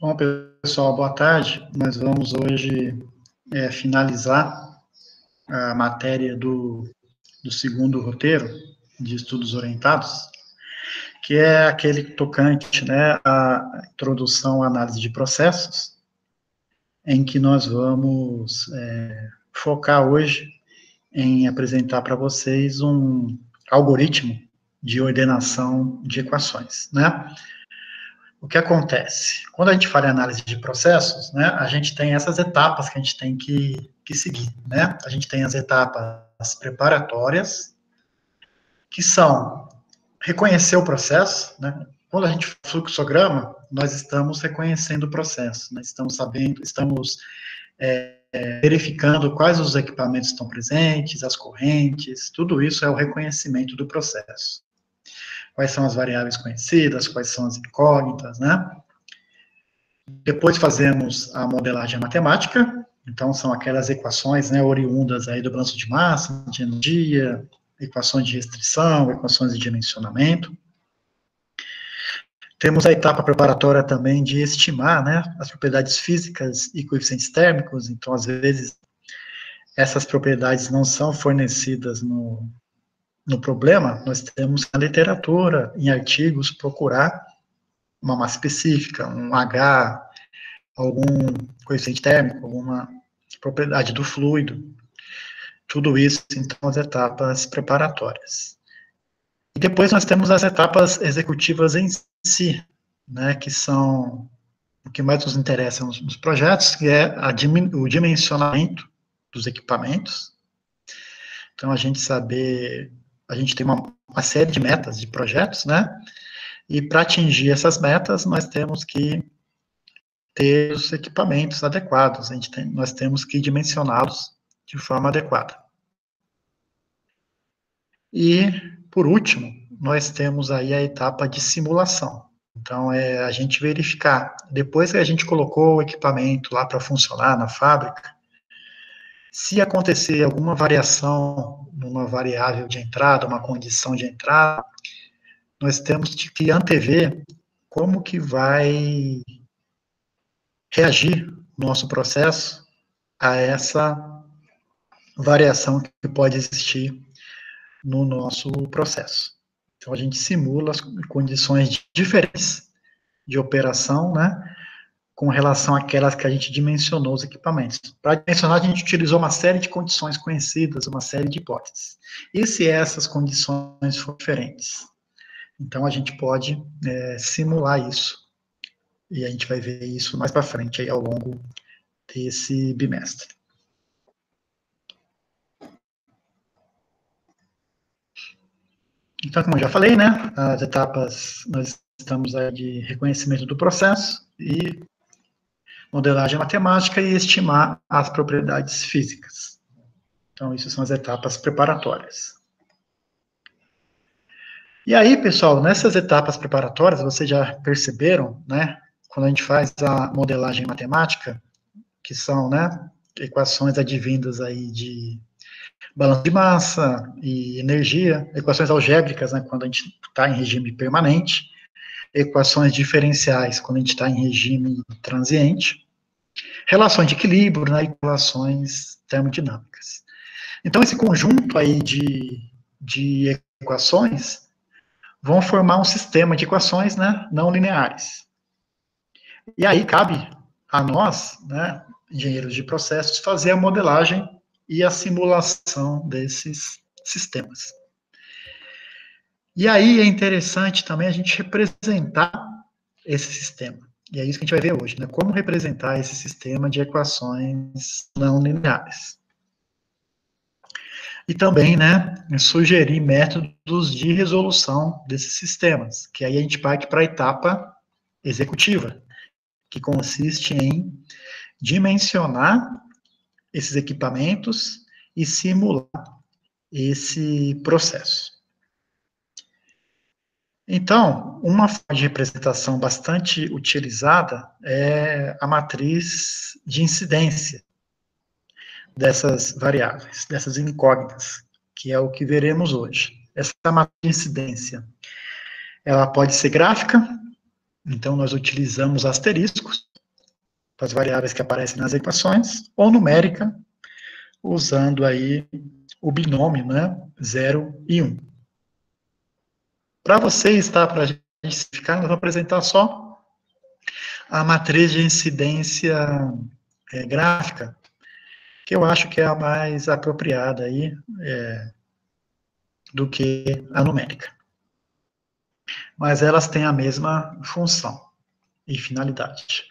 Bom, pessoal, boa tarde. Nós vamos hoje finalizar a matéria do segundo roteiro de estudos orientados, que é aquele tocante, né, à introdução à análise de processos, em que nós vamos focar hoje em apresentar para vocês um algoritmo de ordenação de equações, né? O que acontece? Quando a gente fala em análise de processos, né, a gente tem essas etapas que a gente tem que seguir, né? A gente tem as etapas preparatórias, que são reconhecer o processo, né? Quando a gente faz fluxograma, nós estamos reconhecendo o processo, né? Estamos verificando quais os equipamentos estão presentes, as correntes, tudo isso é o reconhecimento do processo. Quais são as variáveis conhecidas, quais são as incógnitas, né? Depois fazemos a modelagem matemática, então são aquelas equações, né, oriundas aí do balanço de massa, de energia, equações de restrição, equações de dimensionamento. Temos a etapa preparatória também de estimar, né, as propriedades físicas e coeficientes térmicos, então às vezes essas propriedades não são fornecidas no problema, nós temos na literatura, em artigos, procurar uma massa específica, um H, algum coeficiente térmico, alguma propriedade do fluido, tudo isso, então, as etapas preparatórias. E depois nós temos as etapas executivas em si, né, que são o que mais nos interessa nos projetos, que é o dimensionamento dos equipamentos. Então, a gente tem uma série de metas de projetos, né, e para atingir essas metas, nós temos que ter os equipamentos adequados, nós temos que dimensioná-los de forma adequada. E, por último, nós temos aí a etapa de simulação. Então, é a gente verificar, depois que a gente colocou o equipamento lá para funcionar na fábrica, se acontecer alguma variação numa variável de entrada, uma condição de entrada, nós temos que antever como que vai reagir o nosso processo a essa variação que pode existir no nosso processo. Então, a gente simula as condições diferentes de operação, né, com relação àquelas que a gente dimensionou os equipamentos. Para dimensionar, a gente utilizou uma série de condições conhecidas, uma série de hipóteses. E se essas condições forem diferentes? Então, a gente pode simular isso. E a gente vai ver isso mais para frente, aí, ao longo desse bimestre. Então, como eu já falei, né, as etapas, nós estamos aí de reconhecimento do processo e modelagem matemática e estimar as propriedades físicas. Então, isso são as etapas preparatórias. E aí, pessoal, nessas etapas preparatórias, vocês já perceberam, né, quando a gente faz a modelagem matemática, que são, né, equações advindas aí de balanço de massa e energia, equações algébricas, né, quando a gente está em regime permanente, equações diferenciais quando a gente está em regime transiente, relações de equilíbrio, né, e relações termodinâmicas. Então, esse conjunto aí de equações vão formar um sistema de equações, né, não lineares. E aí cabe a nós, né, engenheiros de processos, fazer a modelagem e a simulação desses sistemas. E aí é interessante também a gente representar esse sistema. E é isso que a gente vai ver hoje, né? Como representar esse sistema de equações não lineares. E também, né, sugerir métodos de resolução desses sistemas, que aí a gente parte para a etapa executiva, que consiste em dimensionar esses equipamentos e simular esse processo. Então, uma forma de representação bastante utilizada é a matriz de incidência dessas variáveis, dessas incógnitas, que é o que veremos hoje. Essa matriz de incidência, ela pode ser gráfica, então nós utilizamos asteriscos, para as variáveis que aparecem nas equações, ou numérica, usando aí o binômio, né, 0 e 1. Para vocês, tá, para a gente simplificar, nós vamos apresentar só a matriz de incidência gráfica, que eu acho que é a mais apropriada aí do que a numérica. Mas elas têm a mesma função e finalidade.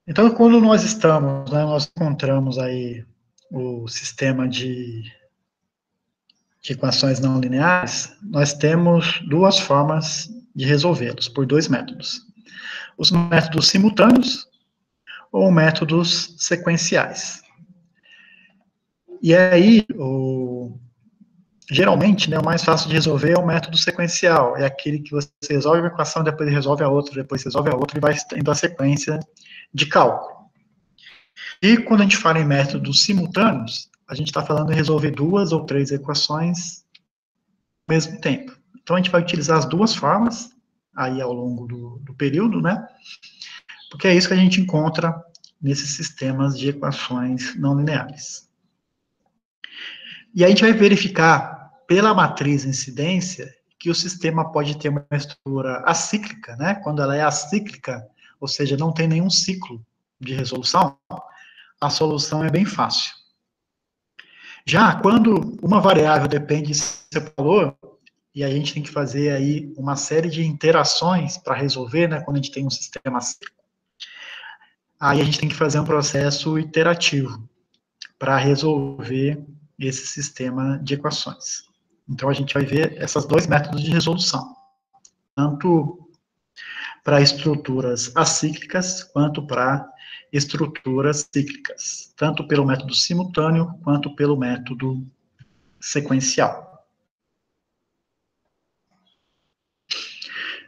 Então, quando nós estamos, né, nós encontramos aí o sistema de equações não lineares, nós temos duas formas de resolvê-los, por dois métodos. Os métodos simultâneos ou métodos sequenciais. E aí, geralmente, né, o mais fácil de resolver é o método sequencial, é aquele que você resolve uma equação, depois resolve a outra, depois resolve a outra, e vai tendo a sequência de cálculo. E quando a gente fala em métodos simultâneos, a gente está falando em resolver duas ou três equações ao mesmo tempo. Então, a gente vai utilizar as duas formas, aí ao longo do período, né, porque é isso que a gente encontra nesses sistemas de equações não lineares. E aí a gente vai verificar, pela matriz incidência, que o sistema pode ter uma estrutura acíclica, né? Quando ela é acíclica, ou seja, não tem nenhum ciclo de resolução, a solução é bem fácil. Já quando uma variável depende de seu valor, e a gente tem que fazer aí uma série de interações para resolver, né? Quando a gente tem um sistema acíclico, aí a gente tem que fazer um processo iterativo para resolver esse sistema de equações. Então, a gente vai ver esses dois métodos de resolução, tanto para estruturas acíclicas, quanto para estruturas cíclicas, tanto pelo método simultâneo, quanto pelo método sequencial.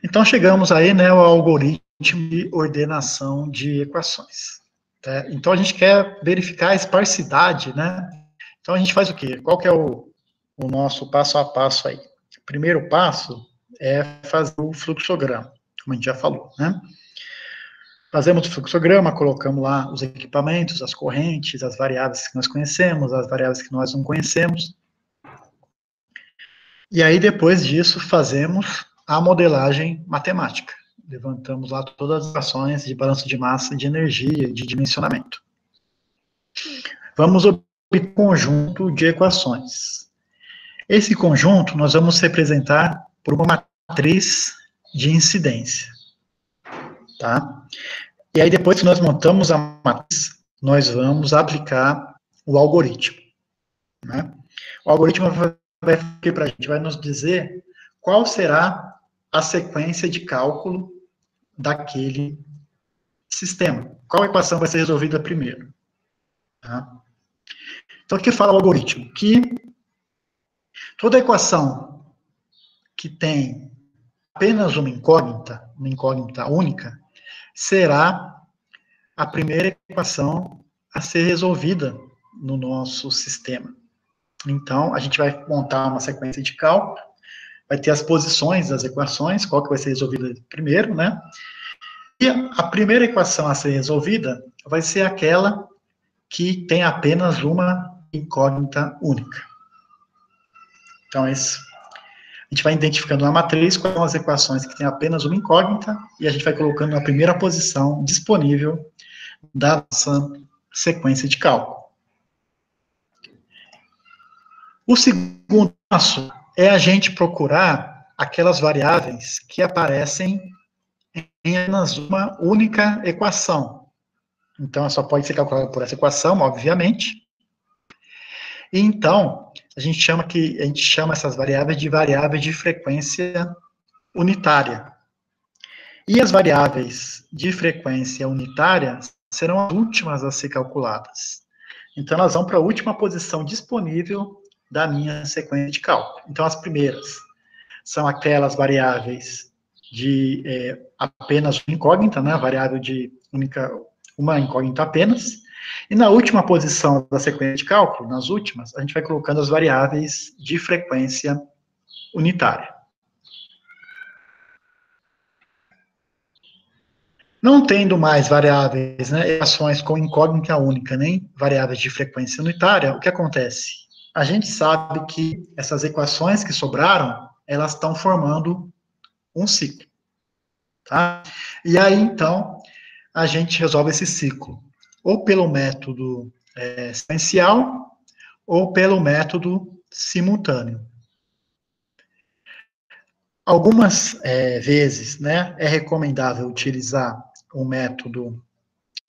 Então, chegamos aí, né, ao algoritmo de ordenação de equações. Tá? Então, a gente quer verificar a esparsidade, né? Então, a gente faz o quê? Qual que é o nosso passo a passo aí? O primeiro passo é fazer o fluxograma, como a gente já falou, né? Fazemos o fluxograma, colocamos lá os equipamentos, as correntes, as variáveis que nós conhecemos, as variáveis que nós não conhecemos. E aí, depois disso, fazemos a modelagem matemática. Levantamos lá todas as equações de balanço de massa, de energia, de dimensionamento. Vamos obter um conjunto de equações. Esse conjunto nós vamos representar por uma matriz de incidência, tá? E aí depois que nós montamos a matriz, nós vamos aplicar o algoritmo, né? O algoritmo vai ficar para a gente, vai nos dizer qual será a sequência de cálculo daquele sistema. Qual equação vai ser resolvida primeiro, tá? Então, o que fala o algoritmo? Que toda equação que tem apenas uma incógnita única, será a primeira equação a ser resolvida no nosso sistema. Então, a gente vai montar uma sequência de cálculo, vai ter as posições das equações, qual que vai ser resolvida primeiro, né? E a primeira equação a ser resolvida vai ser aquela que tem apenas uma incógnita única. Então, isso. A gente vai identificando na matriz quais são as equações que têm apenas uma incógnita, e a gente vai colocando na primeira posição disponível da nossa sequência de cálculo. O segundo passo é a gente procurar aquelas variáveis que aparecem em apenas uma única equação. Então, ela só pode ser calculada por essa equação, obviamente. E então, a gente chama essas variáveis de variáveis de frequência unitária. E as variáveis de frequência unitária serão as últimas a ser calculadas. Então, elas vão para a última posição disponível da minha sequência de cálculo. Então, as primeiras são aquelas variáveis de apenas uma incógnita, né, a variável de uma incógnita apenas. E na última posição da sequência de cálculo, nas últimas, a gente vai colocando as variáveis de frequência unitária. Não tendo mais variáveis, né, equações com incógnita única, nem variáveis de frequência unitária, o que acontece? A gente sabe que essas equações que sobraram, elas estão formando um ciclo, tá? E aí, então, a gente resolve esse ciclo, ou pelo método sequencial, ou pelo método simultâneo. Algumas vezes, né, é recomendável utilizar o método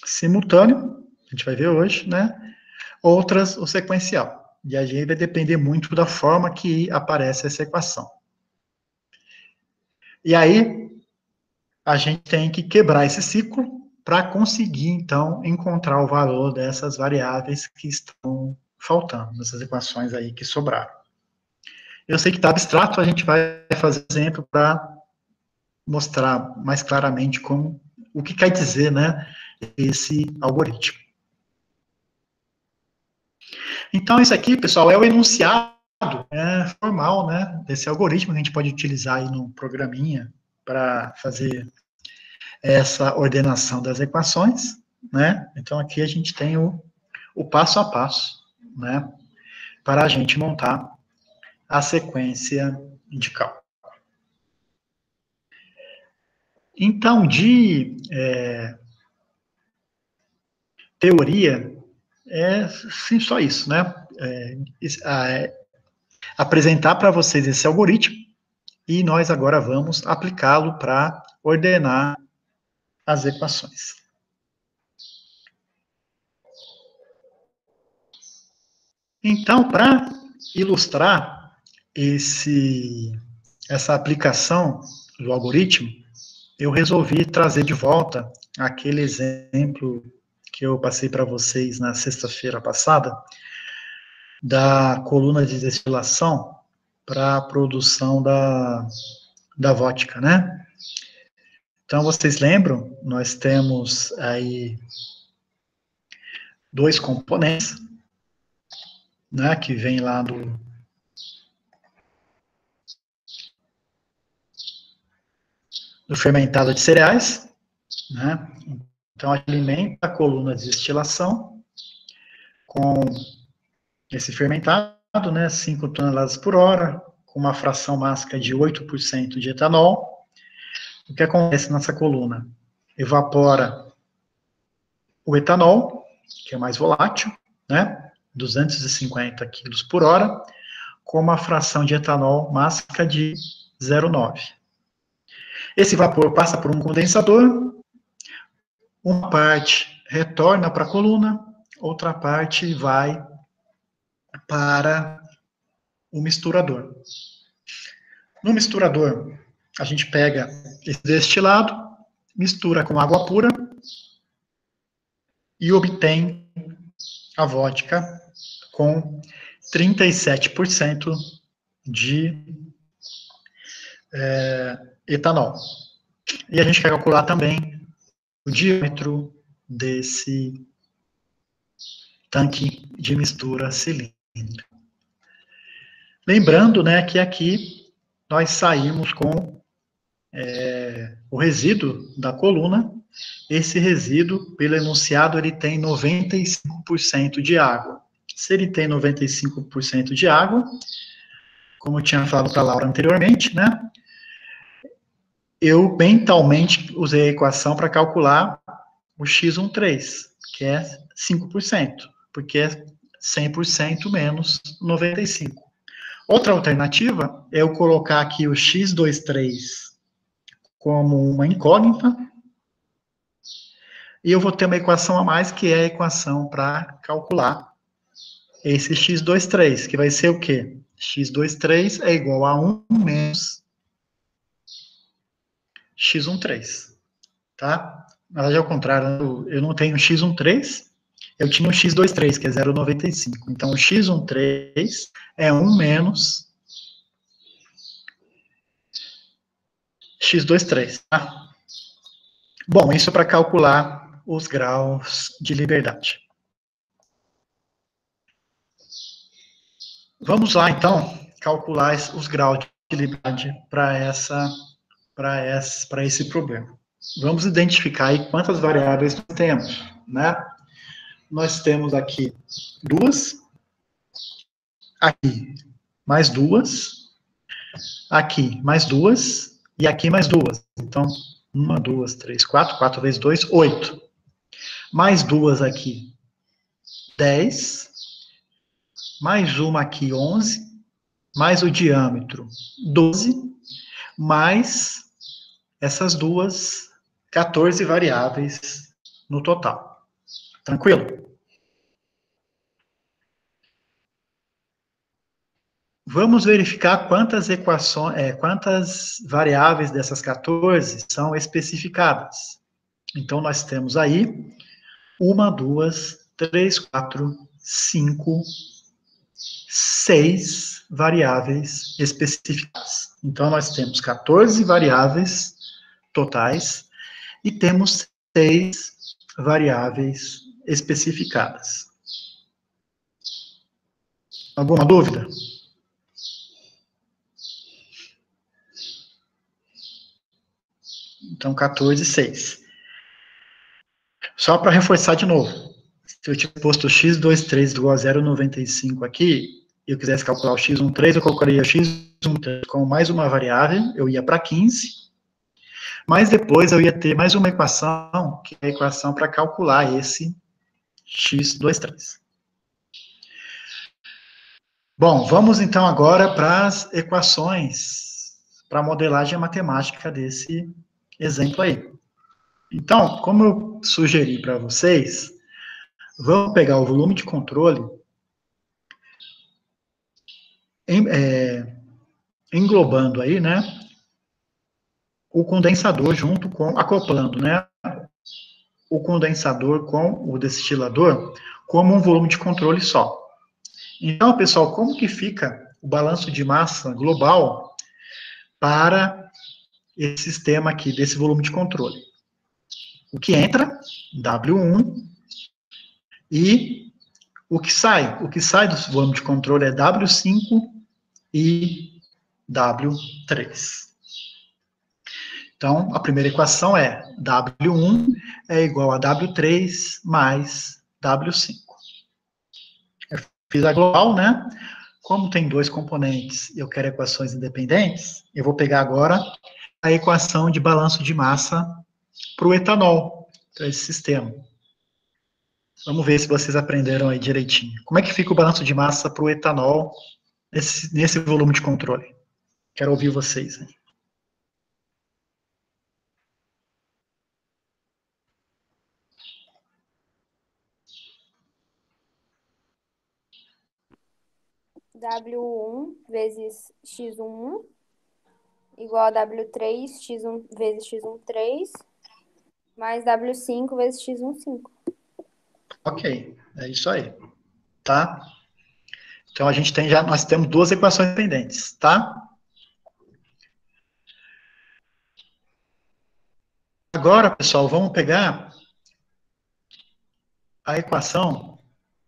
simultâneo, a gente vai ver hoje, né? Outras, o sequencial. E aí vai depender muito da forma que aparece essa equação. E aí, a gente tem que quebrar esse ciclo para conseguir, então, encontrar o valor dessas variáveis que estão faltando, dessas equações aí que sobraram. Eu sei que está abstrato, a gente vai fazer exemplo para mostrar mais claramente como, o que quer dizer, né, esse algoritmo. Então, isso aqui, pessoal, é o enunciado formal, né, desse algoritmo que a gente pode utilizar aí no programinha para fazer essa ordenação das equações, né? Então, aqui a gente tem o passo a passo, né, para a gente montar a sequência de cálculo. Então, de teoria, sim, só isso, né? Apresentar para vocês esse algoritmo e nós agora vamos aplicá-lo para ordenar as equações. Então, para ilustrar essa aplicação do algoritmo, eu resolvi trazer de volta aquele exemplo que eu passei para vocês na sexta-feira passada, da coluna de destilação para a produção da vodka, né? Então, vocês lembram, nós temos aí dois componentes, né, que vem lá do fermentado de cereais, né? Então, alimenta a coluna de destilação com esse fermentado, né, 5 toneladas por hora, com uma fração máxima de 8% de etanol. O que acontece nessa coluna? Evapora o etanol, que é mais volátil, né, 250 quilos por hora, com uma fração de etanol máxima de 0,9. Esse vapor passa por um condensador, uma parte retorna para a coluna, outra parte vai para o misturador. No misturador, a gente pega esse destilado, mistura com água pura e obtém a vodka com 37% de etanol. E a gente quer calcular também o diâmetro desse tanque de mistura cilíndrica. Lembrando, né, que aqui nós saímos com o resíduo da coluna. Esse resíduo, pelo enunciado, ele tem 95% de água. Se ele tem 95% de água, como eu tinha falado para a Laura anteriormente, né, eu mentalmente usei a equação para calcular o x13, que é 5%, porque é 100% menos 95%. Outra alternativa é eu colocar aqui o x23 como uma incógnita, e eu vou ter uma equação a mais, que é a equação para calcular esse x23, que vai ser o quê? x23 é igual a 1 menos x13, tá? Na verdade, ao contrário, eu não tenho x13, eu tinha o x23, que é 0,95. Então, o x13 é 1 menos x23, tá? Bom, isso é para calcular os graus de liberdade. Vamos lá, então, calcular os graus de liberdade para esse problema. vamos identificar aí quantas variáveis nós temos, né? Nós temos aqui 2, aqui mais 2, aqui mais 2 e aqui mais 2. Então, 1, 2, 3, 4, 4 vezes 2, 8. Mais 2 aqui, 10. Mais uma aqui, 11. Mais o diâmetro, 12. Mais essas duas, 14 variáveis no total. Tranquilo? Vamos verificar quantas equações, quantas variáveis dessas 14 são especificadas. Então, nós temos aí 1, 2, 3, 4, 5, 6 variáveis especificadas. Então, nós temos 14 variáveis totais e temos 6 variáveis especificadas. Alguma dúvida? Então, 14 e 6. Só para reforçar de novo. Se eu tivesse posto x23 igual a 0,95 aqui, e eu quisesse calcular o x13, eu colocaria x13 com mais uma variável, eu ia para 15. Mas depois eu ia ter mais uma equação, que é a equação para calcular esse x23. Bom, vamos então agora para as equações, para a modelagem matemática desse exemplo aí. Então, como eu sugeri para vocês, vamos pegar o volume de controle, englobando aí, né, o condensador junto com, acoplando, né, o condensador com o destilador como um volume de controle só. Então, pessoal, como que fica o balanço de massa global para esse sistema aqui, desse volume de controle? O que entra, W1, e o que sai do volume de controle é W5 e W3. Então, a primeira equação é W1 é igual a W3 mais W5. Eu fiz a global, né? Como tem dois componentes e eu quero equações independentes, eu vou pegar agora a equação de balanço de massa para o etanol, para esse sistema. Vamos ver se vocês aprenderam aí direitinho. Como é que fica o balanço de massa para o etanol nesse volume de controle? Quero ouvir vocês. Hein? W1 vezes X11 igual a W3, X1 vezes X13, mais W5 vezes X15. Ok, é isso aí. Tá? Então, nós temos duas equações dependentes, tá? Agora, pessoal, vamos pegar a equação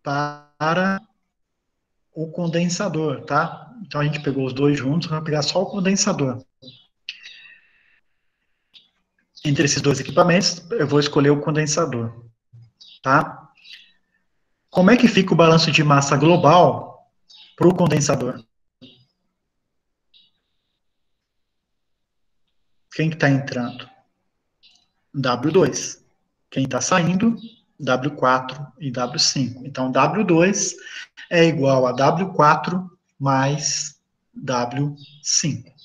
para o condensador, tá? Então, a gente pegou os dois juntos, vamos pegar só o condensador. Entre esses dois equipamentos, eu vou escolher o condensador, tá? Como é que fica o balanço de massa global para o condensador? Quem que está entrando? W2. Quem está saindo? W4 e W5. Então, W2 é igual a W4 mais W5.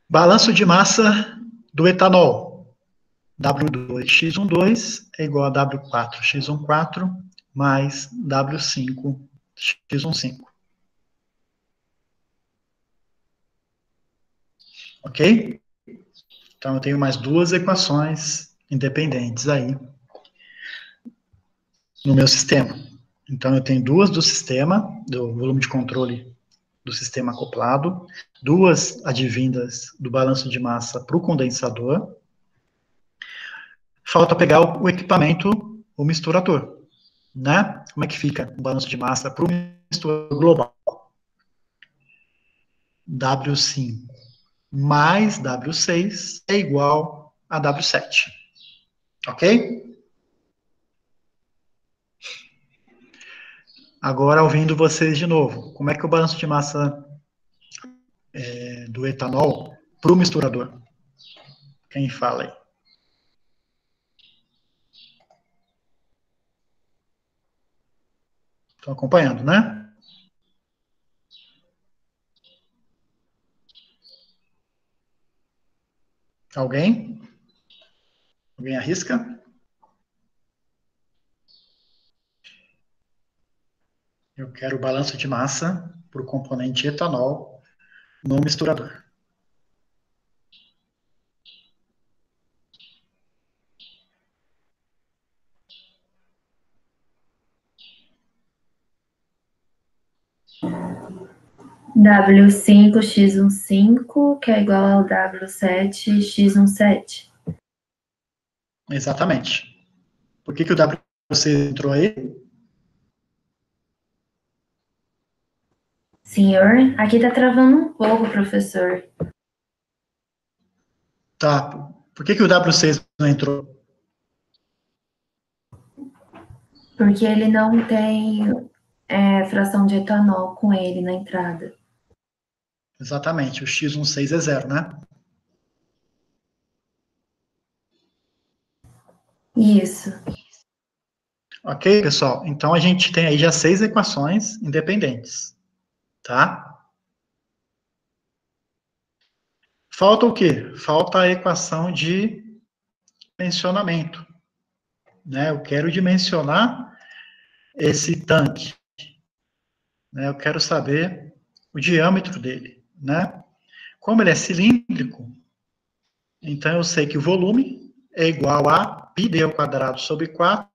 Balanço de massa do etanol. W2x12 é igual a W4x14 mais W5x15. Ok? Então, eu tenho mais duas equações independentes aí no meu sistema. Então, eu tenho duas do sistema, do volume de controle do sistema acoplado, duas advindas do balanço de massa para o condensador. Falta pegar o equipamento, o misturador, né? como é que fica o balanço de massa para o misturador global? W5 mais W6 é igual a W7. Ok? Agora, ouvindo vocês de novo, como é que é o balanço de massa do etanol para o misturador? Quem fala aí? Estão acompanhando, né? Alguém? Alguém arrisca? Eu quero o balanço de massa para o componente etanol no misturador. W5x15, que é igual ao W7x17. Exatamente. Por que o W6 entrou aí? Senhor, aqui tá travando um pouco, professor. Tá. Por que o W6 não entrou? Porque ele não tem fração de etanol com ele na entrada. Exatamente. O X16 é zero, né? Isso. Ok, pessoal? Então, a gente tem aí já 6 equações independentes. Tá? Falta o quê? Falta a equação de dimensionamento. Né? Eu quero dimensionar esse tanque. Né? Eu quero saber o diâmetro dele. Né? Como ele é cilíndrico, então eu sei que o volume é igual a πd ao quadrado sobre 4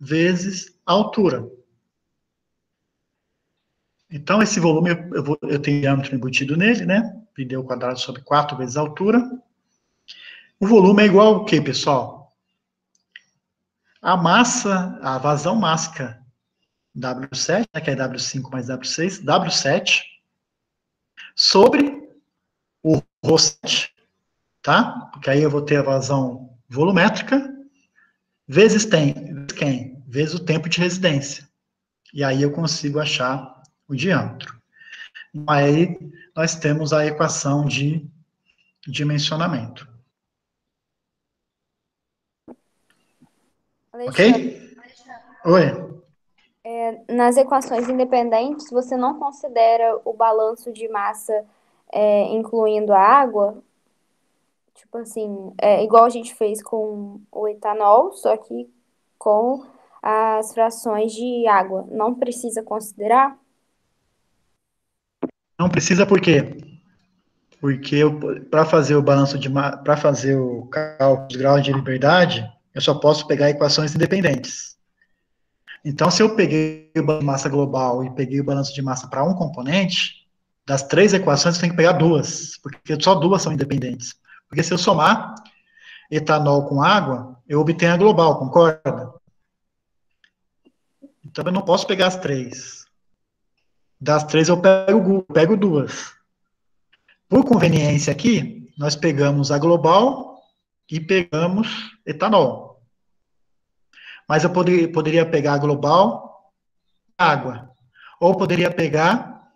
vezes a altura. Então, esse volume, eu tenho diâmetro embutido nele, né? πd ao quadrado sobre 4 vezes a altura. O volume é igual ao quê, pessoal? A massa, a vazão mássica W7, né, que é W5 mais W6, W7, sobre o ρ7, tá? Porque aí eu vou ter a vazão volumétrica, vezes quem? Vezes o tempo de residência. E aí eu consigo achar o diâmetro. Aí nós temos a equação de dimensionamento. Alexandre, Ok? Oi. nas equações independentes, você não considera o balanço de massa incluindo a água? Tipo assim, igual a gente fez com o etanol, só que com as frações de água. Não precisa considerar? Não precisa por quê? Porque para fazer o balanço para fazer o cálculo de grau de liberdade, eu só posso pegar equações independentes. Então, se eu peguei o balanço de massa global e peguei o balanço de massa para um componente, das 3 equações eu tenho que pegar 2, porque só 2 são independentes. Porque se eu somar etanol com água, eu obtenho a global, concorda? Então, eu não posso pegar as 3. Das 3 eu pego 2. Por conveniência aqui, nós pegamos a global e pegamos etanol. Mas eu poderia pegar a global e água. Ou poderia pegar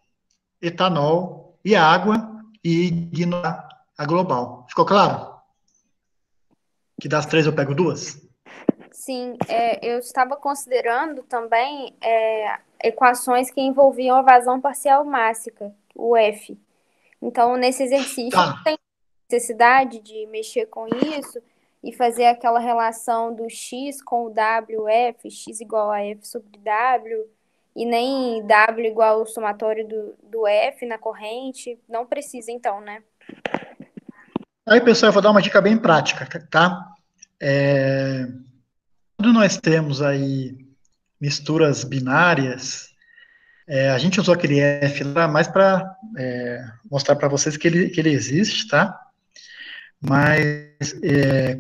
etanol e água e ignorar a global. Ficou claro? Que das 3 eu pego 2? Sim, eu estava considerando também equações que envolviam a vazão parcial mássica, o F. Então, nesse exercício, Tá. não tem necessidade de mexer com isso e fazer aquela relação do x com o WF, x igual a F sobre W, e nem W igual ao somatório do F na corrente. Não precisa, então, né? Aí, pessoal, eu vou dar uma dica bem prática, tá? Quando nós temos aí misturas binárias, a gente usou aquele F lá mais para mostrar para vocês que ele existe, tá? Mas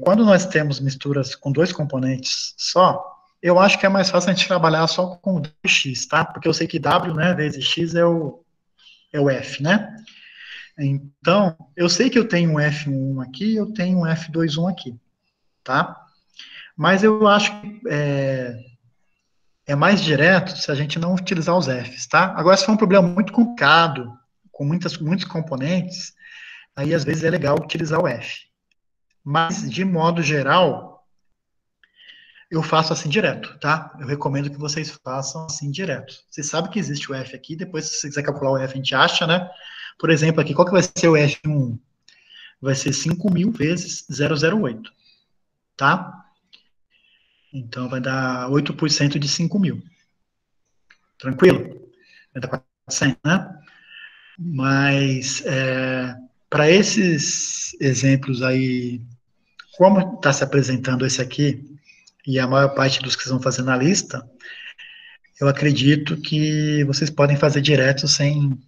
quando nós temos misturas com 2 componentes só, eu acho que é mais fácil a gente trabalhar só com x, tá? Porque eu sei que w, né, vezes x é o f, né? Então, eu sei que eu tenho um F1 aqui, eu tenho um F21 aqui, tá? Mas eu acho que é mais direto se a gente não utilizar os Fs, tá? Agora, se for um problema muito complicado, com muitos componentes, aí às vezes é legal utilizar o F. Mas, de modo geral, eu faço assim direto, tá? Eu recomendo que vocês façam assim direto. Vocês sabem que existe o F aqui, depois se você quiser calcular o F, a gente acha, né? Por exemplo, aqui, qual que vai ser o F1? Vai ser 5.000 vezes 008, tá? Então, vai dar 8% de 5.000. Tranquilo? Vai dar 400, né? Mas, para esses exemplos aí, como está se apresentando esse aqui, e a maior parte dos que vocês vão fazer na lista, eu acredito que vocês podem fazer direto sem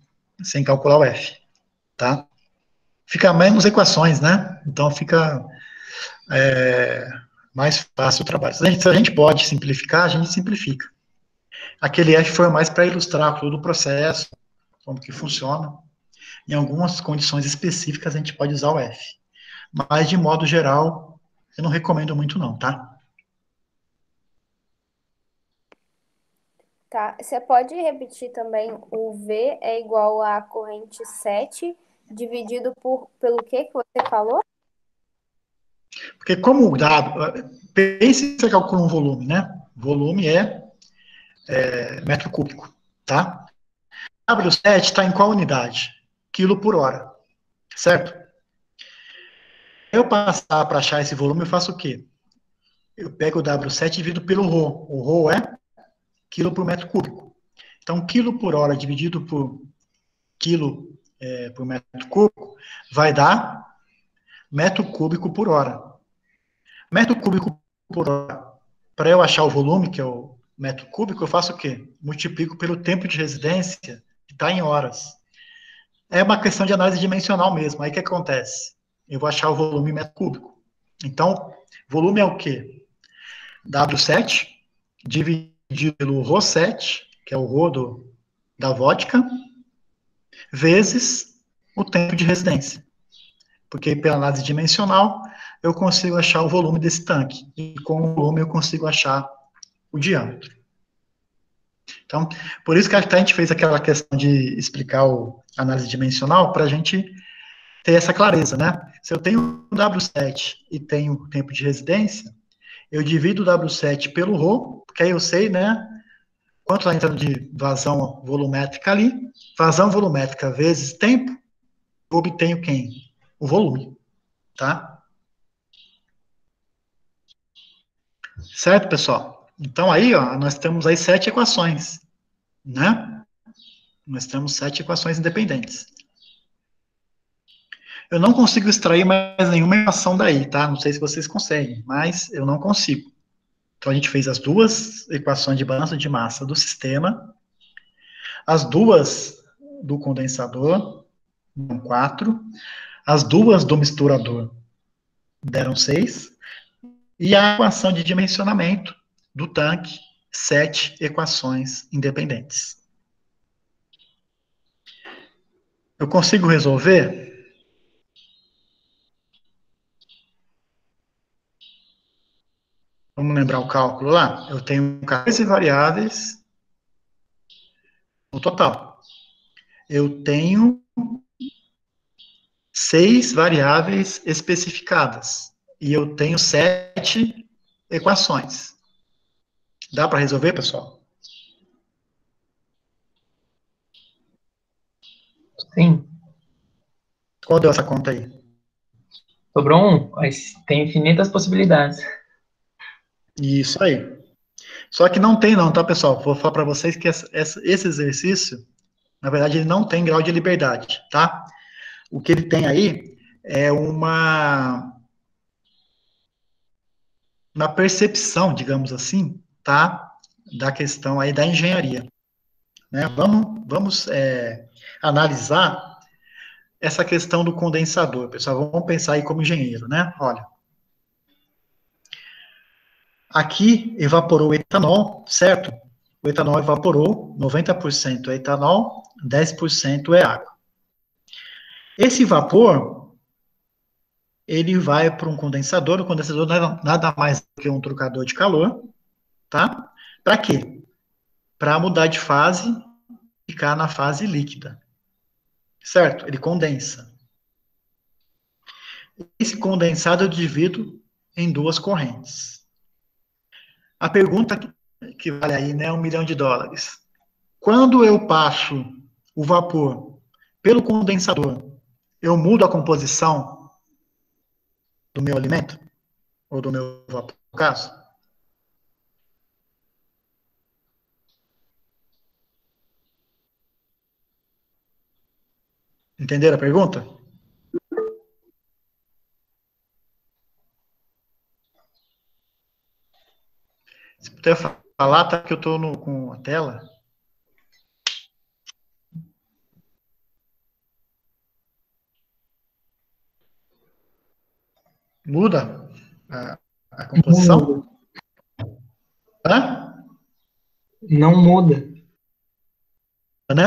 calcular o F, tá? Fica menos equações, né? Então, fica mais fácil o trabalho. Se a gente pode simplificar, a gente simplifica. Aquele F foi mais para ilustrar todo o processo, como que funciona. Em algumas condições específicas, a gente pode usar o F. Mas, de modo geral, eu não recomendo muito não, tá? Tá, você pode repetir também o V é igual a corrente 7 dividido pelo que você falou? Porque como o dado, pense que você calcula um volume, né? Volume é metro cúbico, tá? W7 está em qual unidade? Quilo por hora, certo? Eu passar para achar esse volume, eu faço o quê? Eu pego o W7 e divido pelo ρ. O ρ é quilo por metro cúbico. Então, quilo por hora dividido por quilo por metro cúbico vai dar metro cúbico por hora. Metro cúbico por hora. Para eu achar o volume, que é o metro cúbico, eu faço o quê? Multiplico pelo tempo de residência, que está em horas. É uma questão de análise dimensional mesmo. Aí o que acontece? Eu vou achar o volume metro cúbico. Então, volume é o quê? W7 dividido pelo ρ7, que é o ρ da vodka, vezes o tempo de residência. Porque pela análise dimensional, eu consigo achar o volume desse tanque. E com o volume eu consigo achar o diâmetro. Então, por isso que a gente fez aquela questão de explicar a análise dimensional, para a gente ter essa clareza, né? Se eu tenho o W7 e tenho tempo de residência, eu divido o W7 pelo ρ, porque aí eu sei, né, quanto está entrando de vazão volumétrica ali, vazão volumétrica vezes tempo, eu obtenho quem? O volume, tá? Certo, pessoal? Então aí, ó, nós temos aí 7 equações, né? Nós temos 7 equações independentes. Eu não consigo extrair mais nenhuma equação daí, tá? Não sei se vocês conseguem, mas eu não consigo. Então a gente fez as duas equações de balanço de massa do sistema, as duas do condensador, deram 4, as duas do misturador deram 6, e a equação de dimensionamento do tanque, 7 equações independentes. Eu consigo resolver? Vamos lembrar o cálculo lá? Eu tenho 14 variáveis no total. Eu tenho 6 variáveis especificadas. E eu tenho 7 equações. Dá para resolver, pessoal? Sim. Qual deu essa conta aí? Sobrou um, mas tem infinitas possibilidades. Isso aí. Só que não tem não, tá, pessoal? Vou falar para vocês que esse exercício, na verdade, ele não tem grau de liberdade, tá? O que ele tem aí é uma percepção, digamos assim, tá? Da questão aí da engenharia. Né? Vamos analisar essa questão do condensador, pessoal. Vamos pensar aí como engenheiro, né? Olha, Aqui evaporou o etanol, certo? O etanol evaporou, 90% é etanol, 10% é água. Esse vapor, ele vai para um condensador. O condensador nada mais do que um trocador de calor, tá? Para quê? Para mudar de fase e ficar na fase líquida, certo? Ele condensa. Esse condensado eu divido em duas correntes. A pergunta que vale aí, né, $1 milhão. Quando eu passo o vapor pelo condensador, eu mudo a composição do meu alimento? Ou do meu vapor, no caso? Entenderam a pergunta? Se puder falar, tá, que eu estou com a tela. Muda a composição? Hã? Não muda. Né?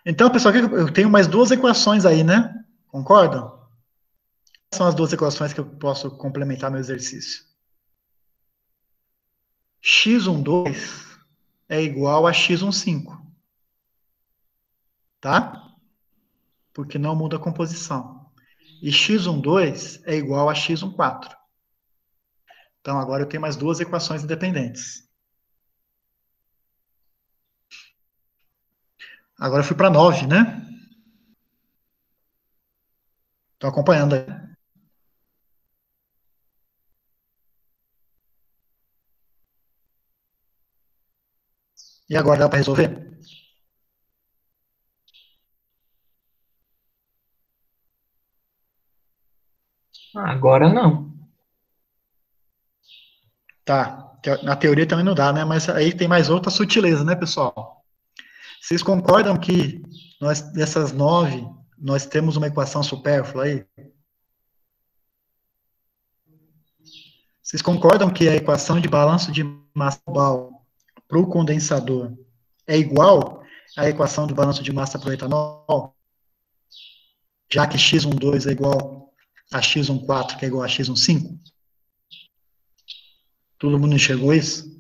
Então, pessoal, eu tenho mais duas equações aí, né? Concordam? Quais são as duas equações que eu posso complementar no exercício? x12 é igual a x15. Tá? Porque não muda a composição. E x12 é igual a x14. Então, agora eu tenho mais duas equações independentes. Agora eu fui para 9, né? Estão acompanhando aí? E agora dá para resolver? Agora não. Tá. Na teoria também não dá, né? Mas aí tem mais outra sutileza, né, pessoal? Vocês concordam que dessas 9, nós temos uma equação supérflua aí? Vocês concordam que a equação de balanço de massa global para o condensador é igual à equação do balanço de massa para o etanol? Já que x12 é igual a x14, que é igual a x15? Todo mundo enxergou isso?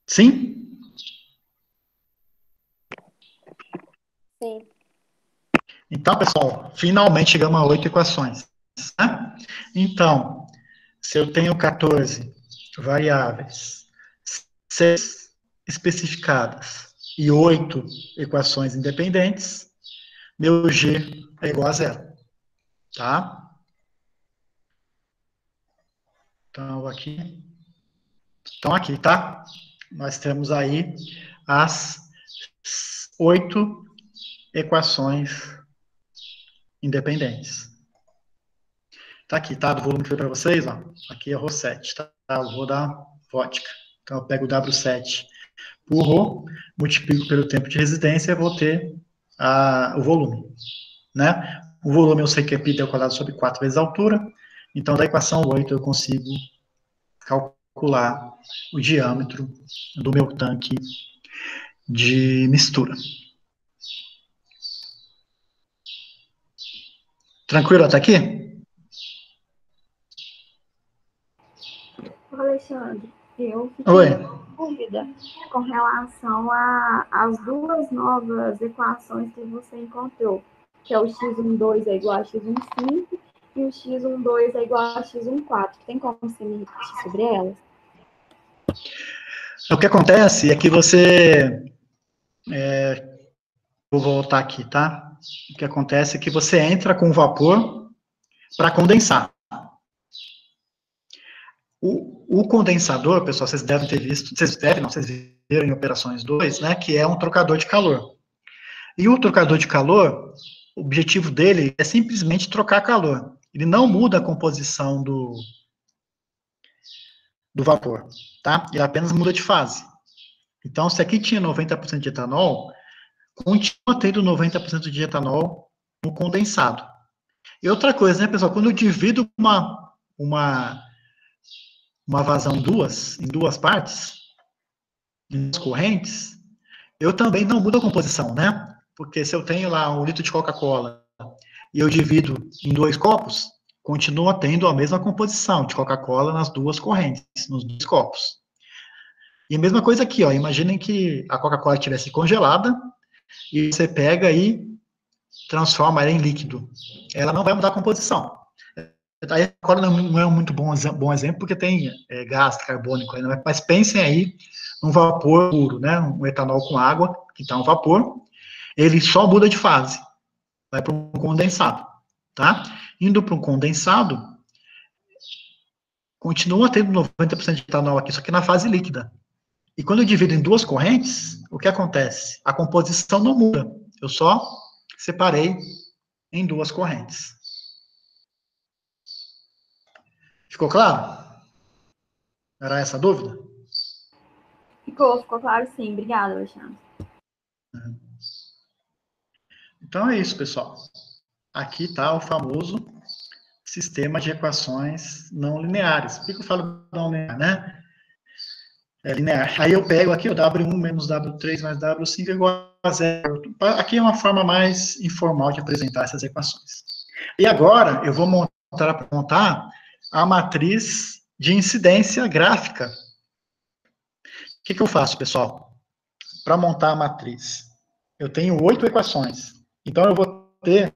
Sim? Sim. Então, pessoal, finalmente chegamos a 8 equações. Né? Então, se eu tenho 14 variáveis, 6 especificadas e 8 equações independentes, meu G é igual a 0. Tá? Então, aqui. Então, aqui, tá? Nós temos aí as 8 equações independentes. Tá aqui, tá? Do volume que foi para vocês, ó. Aqui é Rho 7, tá? Eu vou dar vodka. Então, eu pego o W7 por Rho, multiplico pelo tempo de residência e vou ter o volume, né? O volume eu sei que é π ao quadrado sobre 4 vezes a altura. Então, da equação 8, eu consigo calcular o diâmetro do meu tanque de mistura. Tranquilo até aqui? Alexandre, eu Oi. fiquei com dúvida com relação às duas novas equações que você encontrou, que é o x12 é igual a x15 e o x12 é igual a x14. Tem como você me repetir sobre elas? O que acontece é que você... vou voltar aqui, tá? O que acontece é que você entra com vapor para condensar. O condensador, pessoal, vocês devem ter visto, vocês viram em operações 2, né, que é um trocador de calor. E o trocador de calor, o objetivo dele é simplesmente trocar calor. Ele não muda a composição do vapor, tá? Ele apenas muda de fase. Então, se aqui tinha 90% de etanol, continua tendo 90% de etanol no condensado. E outra coisa, né, pessoal? Quando eu divido uma vazão em duas partes, em duas correntes, eu também não mudo a composição, né? Porque se eu tenho lá 1 litro de Coca-Cola e eu divido em 2 copos, continua tendo a mesma composição de Coca-Cola nas duas correntes, nos 2 copos. E a mesma coisa aqui, ó. Imaginem que a Coca-Cola estivesse congelada e você pega e transforma ela em líquido. Ela não vai mudar a composição. Aí a Coca-Cola não é um muito bom exemplo, porque tem gás carbônico aí, né? Mas pensem aí num vapor puro, né? Um etanol com água, que está um vapor, ele só muda de fase, vai para um condensado, tá? Indo para um condensado, continua tendo 90% de etanol aqui, só que na fase líquida. E quando eu divido em 2 correntes, o que acontece? A composição não muda, eu só separei em 2 correntes. Ficou claro? Era essa a dúvida? Ficou claro sim. Obrigada, Alexandre. Então é isso, pessoal. Aqui está o famoso sistema de equações não lineares. Por que eu falo não linear, né? É linear. Aí eu pego aqui o W1 menos W3 mais W5 igual a zero. Aqui é uma forma mais informal de apresentar essas equações. E agora eu vou montar a matriz de incidência gráfica. O que eu faço, pessoal? Para montar a matriz, eu tenho 8 equações. Então eu vou ter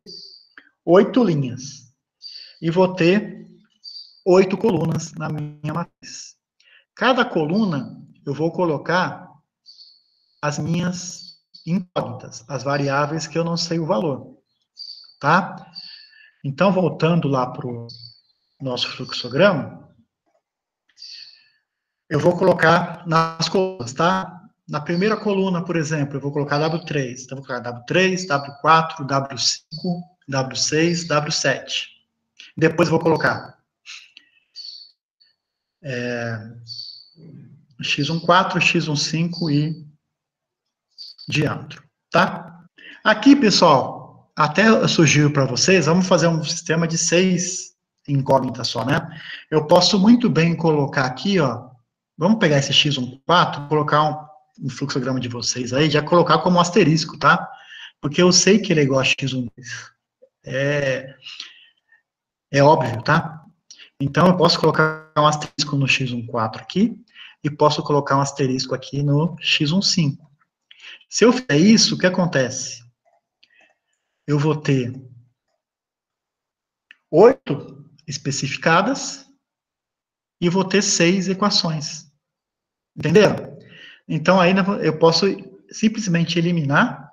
8 linhas. E vou ter 8 colunas na minha matriz. Cada coluna, eu vou colocar as minhas incógnitas, as variáveis que eu não sei o valor, tá? Então, voltando lá para o nosso fluxograma, eu vou colocar nas colunas, tá? Na primeira coluna, por exemplo, eu vou colocar W3. Então, eu vou colocar W3, W4, W5, W6, W7. Depois eu vou colocar x14, x15 e diâmetro, tá? Aqui, pessoal, até surgiu para vocês, vamos fazer um sistema de 6 incógnitas só, né? Eu posso muito bem colocar aqui, ó, vamos pegar esse x14, colocar um fluxograma de vocês aí, já colocar como asterisco, tá? Porque eu sei que ele é igual a x1. É óbvio, tá? Então, eu posso colocar um asterisco no x14 aqui, e posso colocar um asterisco aqui no x15. Se eu fizer isso, o que acontece? Eu vou ter 8 especificadas e vou ter 6 equações. Entenderam? Então, aí eu posso simplesmente eliminar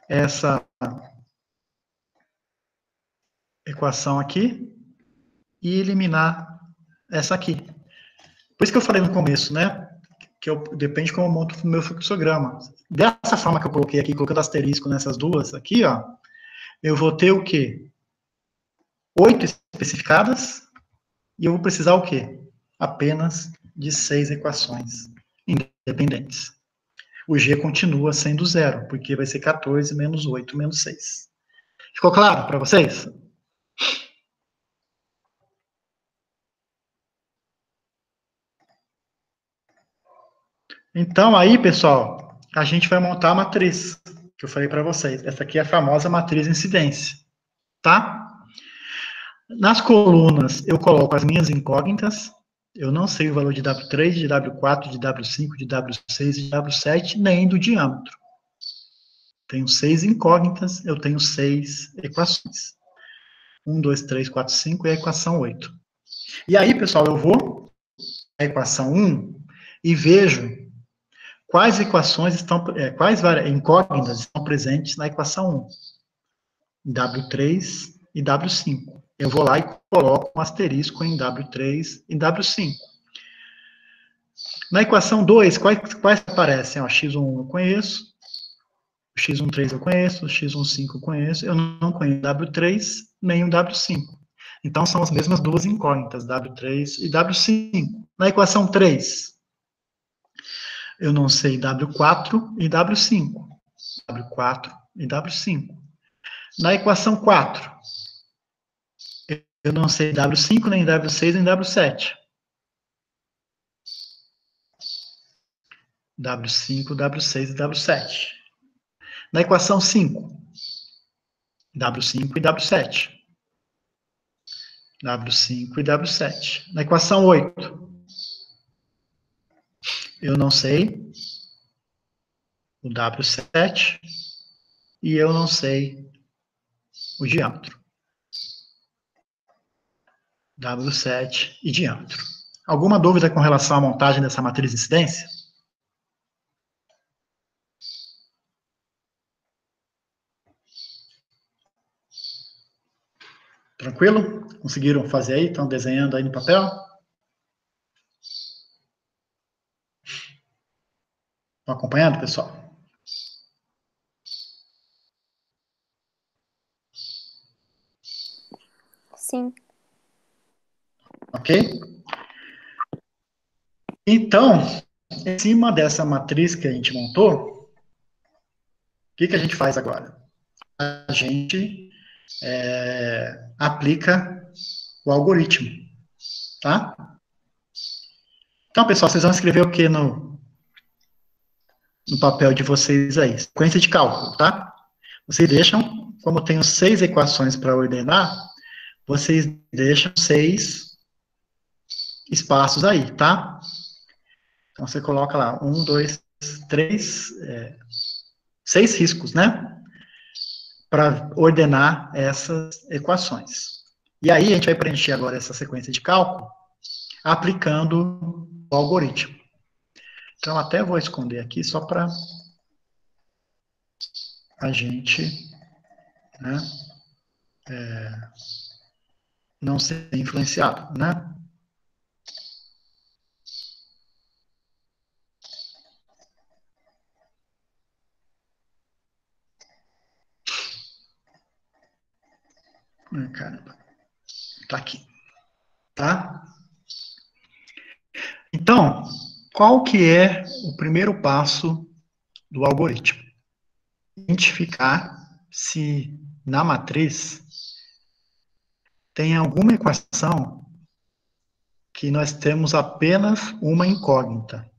essa equação aqui e eliminar essa aqui. Por isso que eu falei no começo, né? Que depende de como eu monto o meu fluxograma. Dessa forma que eu coloquei aqui, colocando asterisco nessas duas aqui, ó, eu vou ter o quê? 8 especificadas, e eu vou precisar o quê? Apenas de 6 equações independentes. O G continua sendo 0, porque vai ser 14 menos 8 menos 6. Ficou claro para vocês? Então, aí, pessoal, a gente vai montar a matriz, que eu falei para vocês. Essa aqui é a famosa matriz incidência, tá? Nas colunas, eu coloco as minhas incógnitas. Eu não sei o valor de W3, de W4, de W5, de W6 e de W7, nem do diâmetro. Tenho 6 incógnitas, eu tenho 6 equações. 1, 2, 3, 4, 5 e a equação 8. E aí, pessoal, eu vou à equação 1 e vejo quais equações estão, quais incógnitas estão presentes na equação 1. W3 e W5. Eu vou lá e coloco um asterisco em W3 e W5. Na equação 2, quais aparecem? Ó, x1 eu conheço, o x13 eu conheço, o x15 eu conheço, eu não conheço W3 nem o W5. Então, são as mesmas duas incógnitas, W3 e W5. Na equação 3, eu não sei W4 e W5. W4 e W5. Na equação 4, Eu não sei W5, nem W6, nem W7. W5, W6 e W7. Na equação 5, W5 e W7. W5 e W7. Na equação 8, eu não sei o W7 e eu não sei o diâmetro. W7 e diâmetro. Alguma dúvida com relação à montagem dessa matriz de incidência? Tranquilo? Conseguiram fazer aí? Estão desenhando aí no papel? Estão acompanhando, pessoal? Sim. Ok? Então, em cima dessa matriz que a gente montou, o que a gente faz agora? A gente aplica o algoritmo, tá? Então, pessoal, vocês vão escrever o que no papel de vocês aí? Sequência de cálculo, tá? Vocês deixam, como eu tenho 6 equações para ordenar, vocês deixam 6 espaços aí, tá? Então, você coloca lá 1, 2, 3, 6 riscos, né? Para ordenar essas equações. E aí, a gente vai preencher agora essa sequência de cálculo aplicando o algoritmo. Então, até vou esconder aqui só para a gente, né, não ser influenciado, né? Caramba. Tá aqui. Tá? Então, qual que é o primeiro passo do algoritmo? Identificar se na matriz tem alguma equação que nós temos apenas uma incógnita.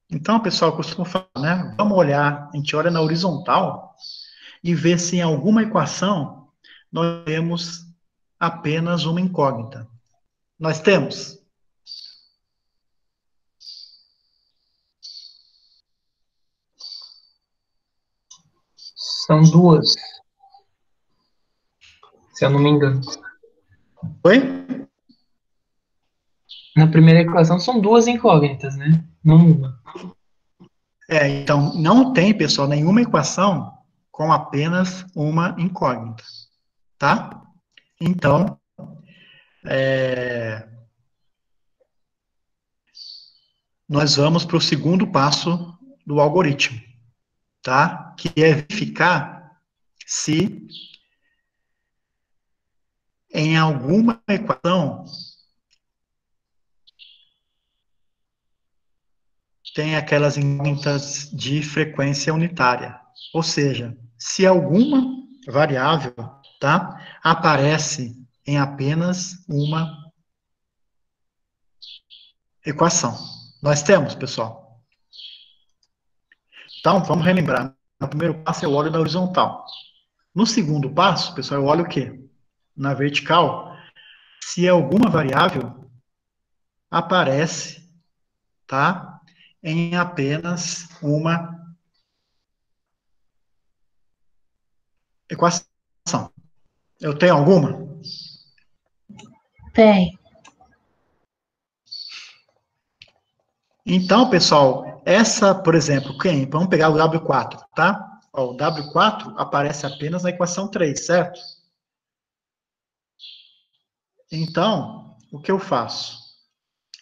Então, pessoal, eu costumo falar, né? Vamos olhar, a gente olha na horizontal e vê se em alguma equação nós temos apenas uma incógnita. Nós temos? São duas, se eu não me engano. Oi? Na primeira equação são duas incógnitas, né? Não uma. Então, não tem, pessoal, nenhuma equação com apenas uma incógnita, tá? Então, nós vamos para o segundo passo do algoritmo, tá? Que é verificar se em alguma equação tem aquelas incógnitas de frequência unitária. Ou seja, se alguma variável, tá, aparece em apenas uma equação. Nós temos, pessoal. Então, vamos relembrar. No primeiro passo, eu olho na horizontal. No segundo passo, pessoal, eu olho o quê? Na vertical, se alguma variável aparece, tá, em apenas uma equação. Eu tenho alguma? Tem. Então, pessoal, essa, por exemplo, quem? Vamos pegar o W4, tá? Ó, o W4 aparece apenas na equação 3, certo? Então, o que eu faço?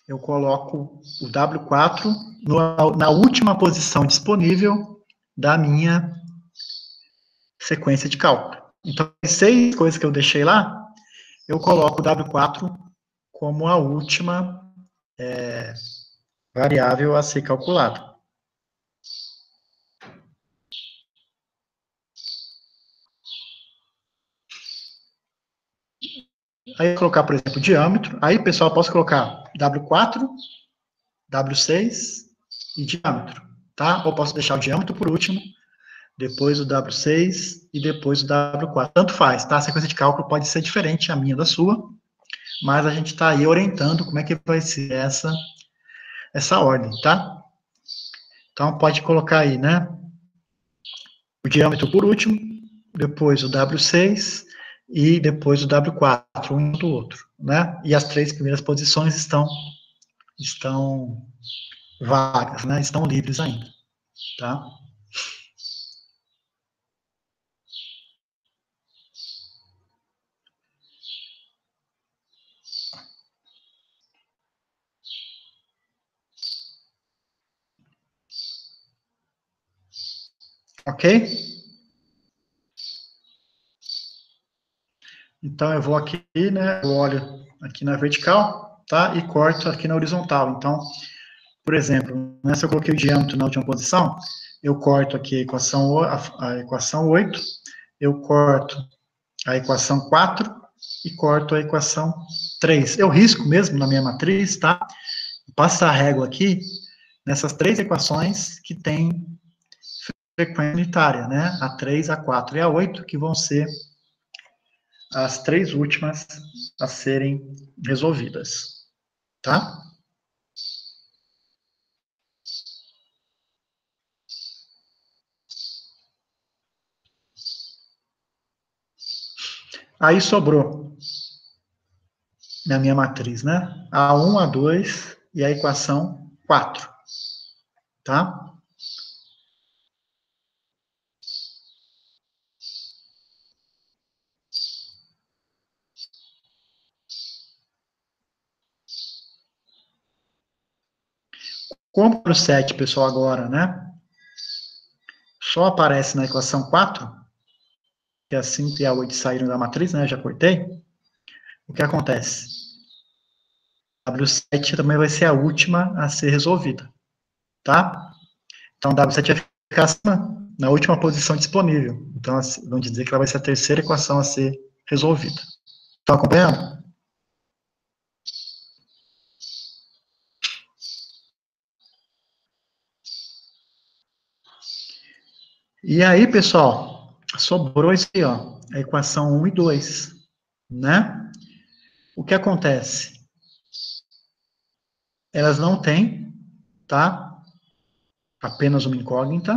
Eu coloco o W4 na última posição disponível da minha sequência de cálculo. Então, as 6 coisas que eu deixei lá, eu coloco o W4 como a última variável a ser calculada. Aí colocar, por exemplo, o diâmetro. Aí, pessoal, eu posso colocar W4, W6 e diâmetro, tá? Ou posso deixar o diâmetro por último, depois o W6 e depois o W4. Tanto faz, tá? A sequência de cálculo pode ser diferente a minha da sua, mas a gente está aí orientando como é que vai ser essa ordem, tá? Então, pode colocar aí, né? O diâmetro por último, depois o W6 e depois o W4, um do outro, né? E as 3 primeiras posições estão vagas, né? Estão livres ainda, tá? Ok? Então, eu vou aqui, né? Eu olho aqui na vertical, tá? E corto aqui na horizontal. Então, por exemplo, né, se eu coloquei o diâmetro na última posição, eu corto aqui a equação 8, eu corto a equação 4 e corto a equação 3. Eu risco mesmo na minha matriz, tá? Passa a régua aqui nessas 3 equações que têm frequência unitária, né? A 3, a 4 e a 8, que vão ser as 3 últimas a serem resolvidas, tá? Aí sobrou na minha matriz, né? A1, A2 e a equação 4, tá? Como para o 7, pessoal, agora, né? Só aparece na equação 4, que a 5 e a 8 saíram da matriz, né? Eu já cortei. O que acontece? W7 também vai ser a última a ser resolvida, tá? Então, W7 vai ficar acima, na última posição disponível. Então, vamos dizer que ela vai ser a terceira equação a ser resolvida. Estão acompanhando? E aí, pessoal, sobrou isso aí, ó, a equação 1 e 2, né? O que acontece? Elas não têm, tá? Apenas uma incógnita,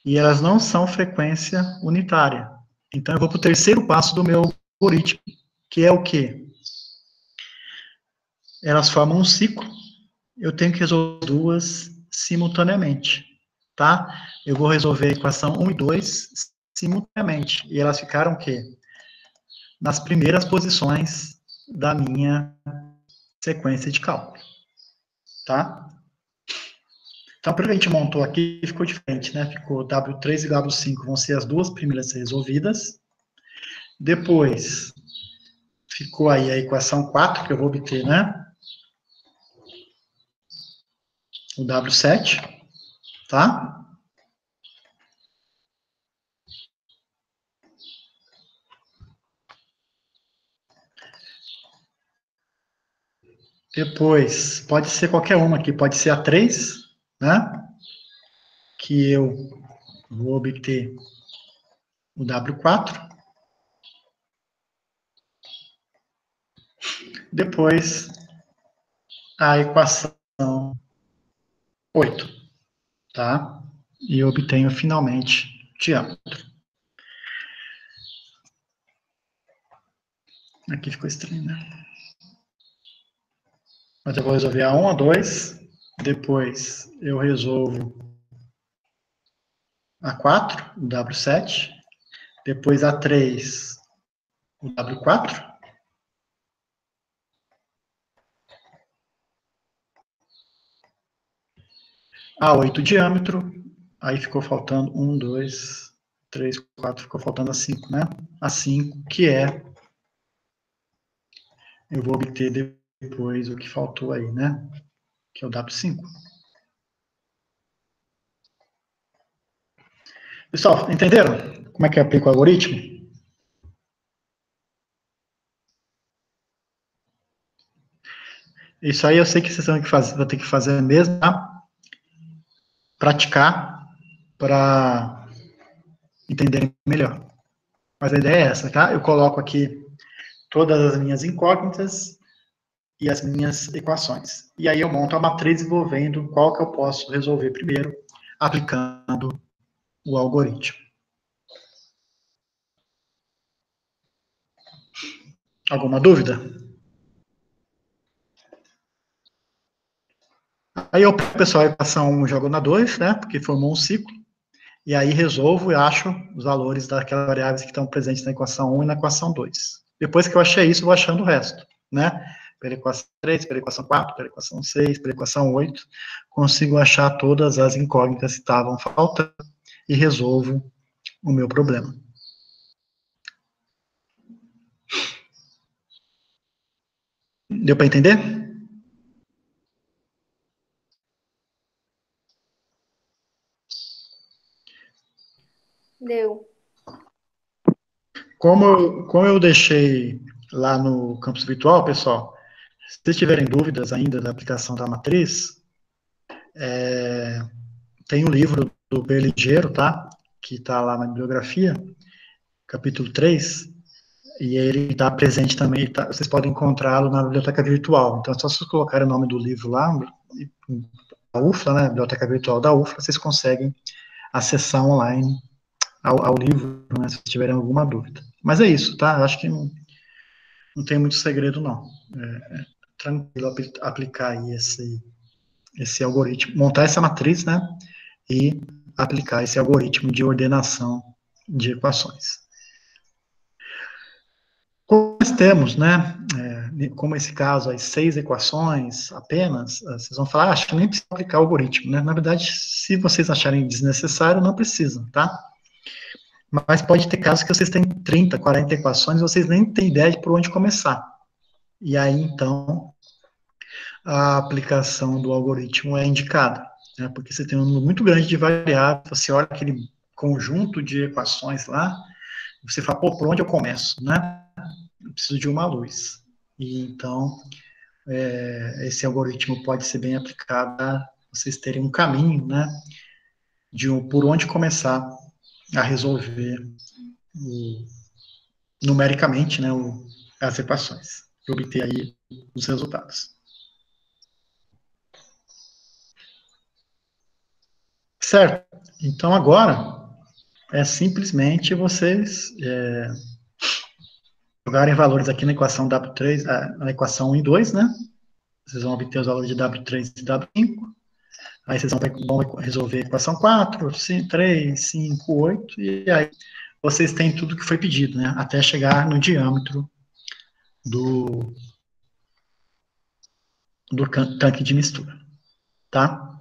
e elas não são frequência unitária. Então, eu vou para o terceiro passo do meu algoritmo, que é o quê? Elas formam um ciclo, eu tenho que resolver duas simultaneamente, tá? Eu vou resolver a equação 1 e 2 simultaneamente, e elas ficaram o quê? Nas primeiras posições da minha sequência de cálculo, tá? Então, pelo que a gente montou aqui, ficou diferente, né? Ficou W3 e W5 vão ser as duas primeiras resolvidas. Depois, ficou aí a equação 4, que eu vou obter, né? O W7, tá? Depois, pode ser qualquer uma aqui, pode ser a 3, né? Que eu vou obter o W4. Depois, a equação 8, tá? E eu obtenho finalmente diâmetro. Aqui ficou estranho, né? Mas eu vou resolver a 1, a 2, depois eu resolvo a 4, o W7, depois a 3, o W4, a 8 diâmetro, aí ficou faltando 1, 2, 3, 4, ficou faltando a 5, né? A 5, que é, eu vou obter depois o que faltou aí, né? Que é o W5. Pessoal, entenderam como é que eu aplico o algoritmo? Isso aí eu sei que vocês vão ter que fazer mesmo, tá? Praticar para entenderem melhor. Mas a ideia é essa, tá? Eu coloco aqui todas as minhas incógnitas e as minhas equações. E aí eu monto a matriz e vou vendo qual que eu posso resolver primeiro, aplicando o algoritmo. Alguma dúvida? Aí eu pego, pessoal, a equação 1 jogo na 2, né? Porque formou um ciclo. E aí resolvo e acho os valores daquelas variáveis que estão presentes na equação 1 e na equação 2. Depois que eu achei isso, eu vou achando o resto, né? Pela equação 3, pela equação 4, pela equação 6, pela equação 8, consigo achar todas as incógnitas que estavam faltando e resolvo o meu problema. Deu para entender? Deu. Como eu deixei lá no campus virtual, pessoal, se vocês tiverem dúvidas ainda da aplicação da matriz, tem um livro do Berligeiro, tá? Que está lá na bibliografia, capítulo 3, e ele está presente também, vocês podem encontrá-lo na biblioteca virtual. Então, é só vocês colocarem o nome do livro lá, a UFLA, né? Biblioteca Virtual da UFLA, vocês conseguem acessar online ao livro, né? Se tiverem alguma dúvida. Mas é isso, tá? Acho que não tem muito segredo, não. É tranquilo aplicar aí esse algoritmo, montar essa matriz, né, e aplicar esse algoritmo de ordenação de equações. Como nós temos, né, como esse caso, as 6 equações apenas, vocês vão falar, acho que nem precisa aplicar o algoritmo, né? Na verdade, se vocês acharem desnecessário, não precisam, tá? Mas pode ter casos que vocês têm 30, 40 equações e vocês nem têm ideia de por onde começar. E aí, então, a aplicação do algoritmo é indicada, né? Porque você tem um número muito grande de variáveis, você olha aquele conjunto de equações lá, você fala, pô, por onde eu começo, né? Eu preciso de uma luz. E então, esse algoritmo pode ser bem aplicado para vocês terem um caminho, né? Por onde começar a resolver numericamente, né, as equações, e obter aí os resultados. Certo? Então, agora, é simplesmente vocês jogarem valores aqui na equação W3, na equação 1 e 2, né? Vocês vão obter os valores de W3 e W5. Aí vocês vão resolver a equação 4, 5, 3, 5, 8, e aí vocês têm tudo que foi pedido, né? Até chegar no diâmetro do tanque de mistura, tá?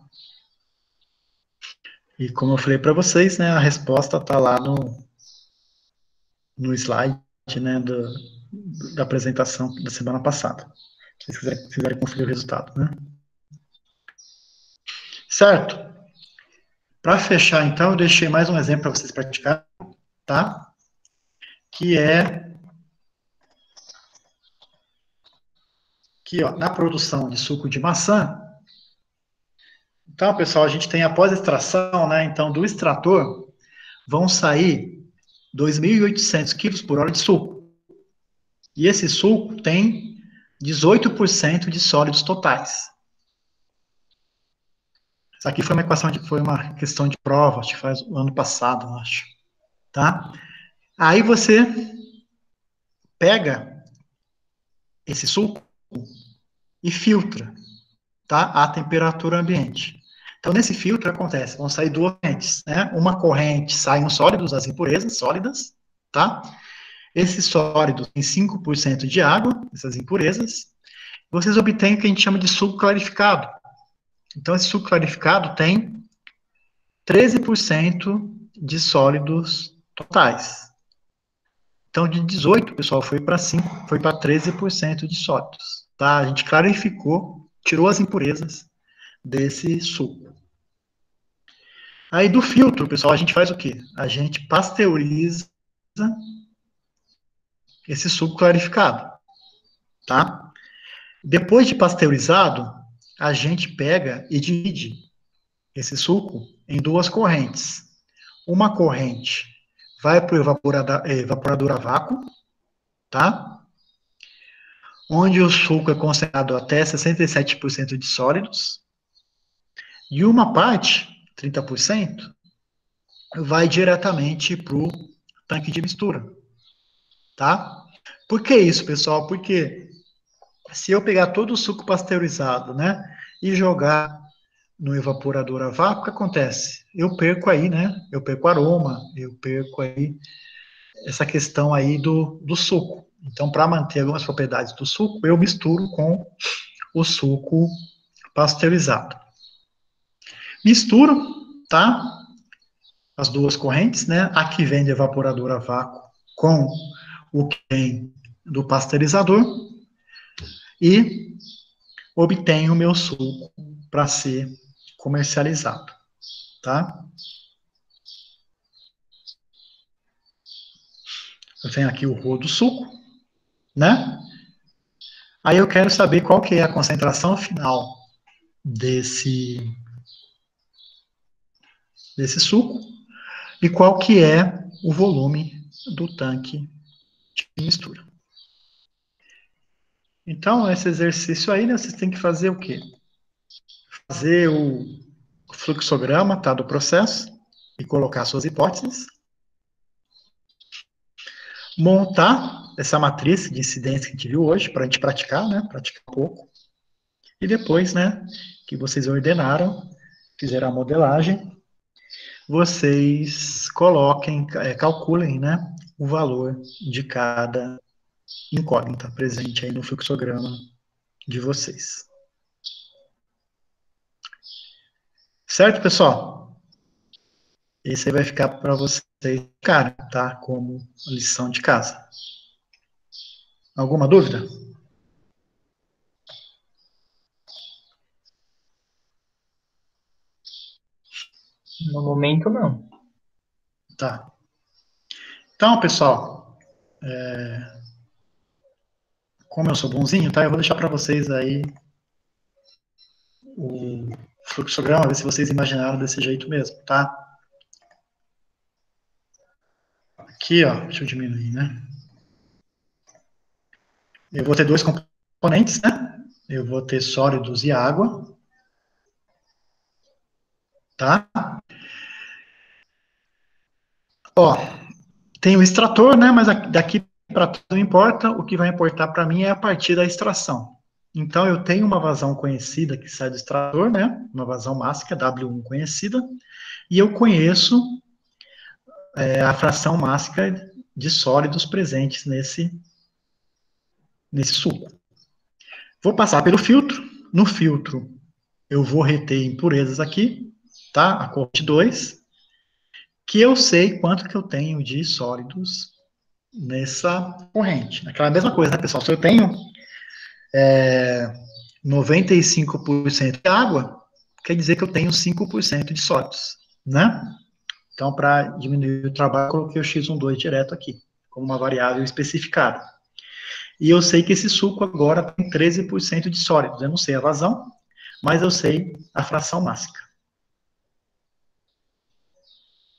E como eu falei para vocês, né, a resposta está lá no slide, né, da apresentação da semana passada. Se vocês quiserem conferir o resultado, né? Certo? Para fechar, então, eu deixei mais um exemplo para vocês praticarem, tá? Que é que, ó, na produção de suco de maçã. Então, pessoal, a gente tem após a extração, né? Então, do extrator vão sair 2.800 quilos por hora de suco. E esse suco tem 18% de sólidos totais. Isso aqui foi uma questão de prova, acho que faz o ano passado, acho. Tá? Aí você pega esse suco e filtra, tá? A temperatura ambiente. Então, nesse filtro acontece, vão sair duas correntes, né? Uma corrente saem os sólidos, as impurezas sólidas, tá? Esses sólidos têm 5% de água, essas impurezas. Vocês obtêm o que a gente chama de suco clarificado. Então, esse suco clarificado tem 13% de sólidos totais. Então, de 18, pessoal, foi para 13% de sólidos. Tá? A gente clarificou, tirou as impurezas desse suco. Aí, do filtro, pessoal, a gente faz o quê? A gente pasteuriza esse suco clarificado. Tá? Depois de pasteurizado, a gente pega e divide esse suco em duas correntes. Uma corrente vai para o evaporador a vácuo, tá? Onde o suco é concentrado até 67% de sólidos. E uma parte, 30%, vai diretamente para o tanque de mistura, tá? Por que isso, pessoal? Porque se eu pegar todo o suco pasteurizado, né, e jogar no evaporador a vácuo, o que acontece? Eu perco aí, né, eu perco aroma, eu perco aí essa questão aí do suco. Então, para manter algumas propriedades do suco, eu misturo com o suco pasteurizado. Misturo, tá? As duas correntes, né? A que vem do evaporador a vácuo com o que vem do pasteurizador e obtenho o meu suco para ser comercializado, tá? Eu tenho aqui o rodo suco, né? Aí eu quero saber qual que é a concentração final desse suco e qual que é o volume do tanque de mistura. Então, esse exercício aí, né, vocês têm que fazer o quê? Fazer o fluxograma, tá, do processo e colocar suas hipóteses. Montar essa matriz de incidência que a gente viu hoje, para a gente praticar, né, praticar um pouco. E depois, né, que vocês ordenaram, fizeram a modelagem, vocês coloquem, calculem, né, o valor de cada incógnita presente aí no fluxograma de vocês. Certo, pessoal? Esse aí vai ficar para vocês, cara, tá? Como lição de casa. Alguma dúvida? No momento, não. Tá. Então, pessoal, como eu sou bonzinho, tá? Eu vou deixar para vocês aí o fluxograma, ver se vocês imaginaram desse jeito mesmo, tá? Aqui, ó, deixa eu diminuir, né? Eu vou ter dois componentes, né? Eu vou ter sólidos e água, tá? Ó, tem o extrator, né? Mas daqui para tudo não importa. O que vai importar para mim é a partir da extração. Então, eu tenho uma vazão conhecida que sai do extrator, né? Uma vazão máxima, W1 conhecida. E eu conheço a fração máxima de sólidos presentes nesse suco. Vou passar pelo filtro. No filtro, eu vou reter impurezas aqui, tá? A corrente 2, que eu sei quanto que eu tenho de sólidos nessa corrente. Aquela mesma coisa, né, pessoal? Se eu tenho 95% de água, quer dizer que eu tenho 5% de sólidos, né? Então, para diminuir o trabalho, eu coloquei o x12 direto aqui, como uma variável especificada. E eu sei que esse suco agora tem 13% de sólidos. Eu não sei a vazão, mas eu sei a fração máxima.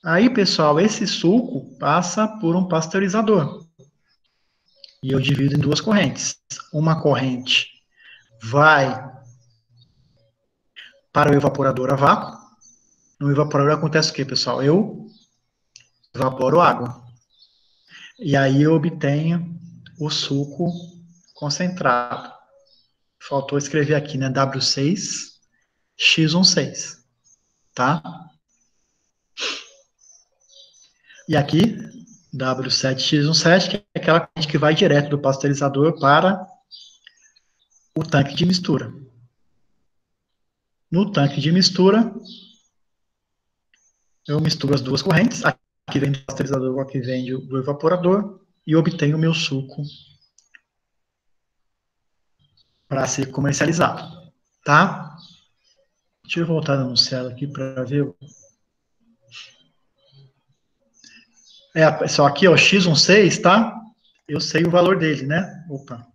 Aí, pessoal, esse suco passa por um pasteurizador. E eu divido em duas correntes. Uma corrente vai para o evaporador a vácuo. No evaporador acontece o quê, pessoal? Eu evaporo água. E aí eu obtenho o suco concentrado. Faltou escrever aqui, né? W6, X16. Tá? E aqui, W7X17, que é aquela corrente que vai direto do pasteurizador para o tanque de mistura. No tanque de mistura, eu misturo as duas correntes, a que vem do pasteurizador com a que vem do evaporador, e obtenho o meu suco para ser comercializado. Tá? Deixa eu voltar no céu aqui para ver. Só aqui, ó, X16, tá? Eu sei o valor dele, né? Opa.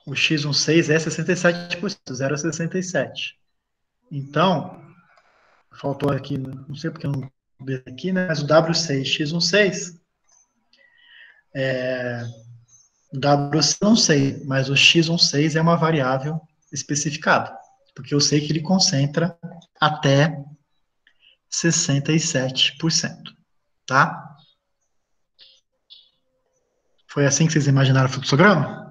O x16 é 67%, 0,67. Então, faltou aqui, não sei porque eu não vi aqui, né? Mas o W6, x16, o W6 não sei, mas o x16 é uma variável especificada, porque eu sei que ele concentra até 67%, tá? Foi assim que vocês imaginaram o fluxograma?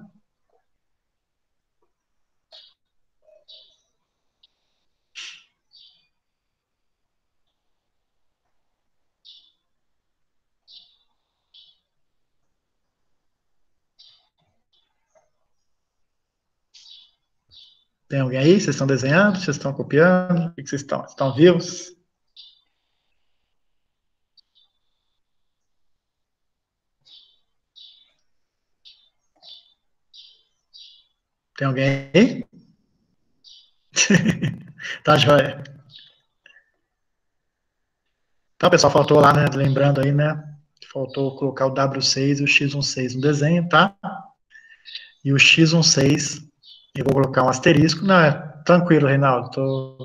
Tem alguém aí? Vocês estão desenhando? Vocês estão copiando? O que vocês estão? Estão vivos? Tem alguém aí? Tá, joia. Então, pessoal, faltou lá, né? Lembrando aí, né? Faltou colocar o W6 e o X16 no desenho, tá? E o X16, eu vou colocar um asterisco. Não, é tranquilo, Reinaldo.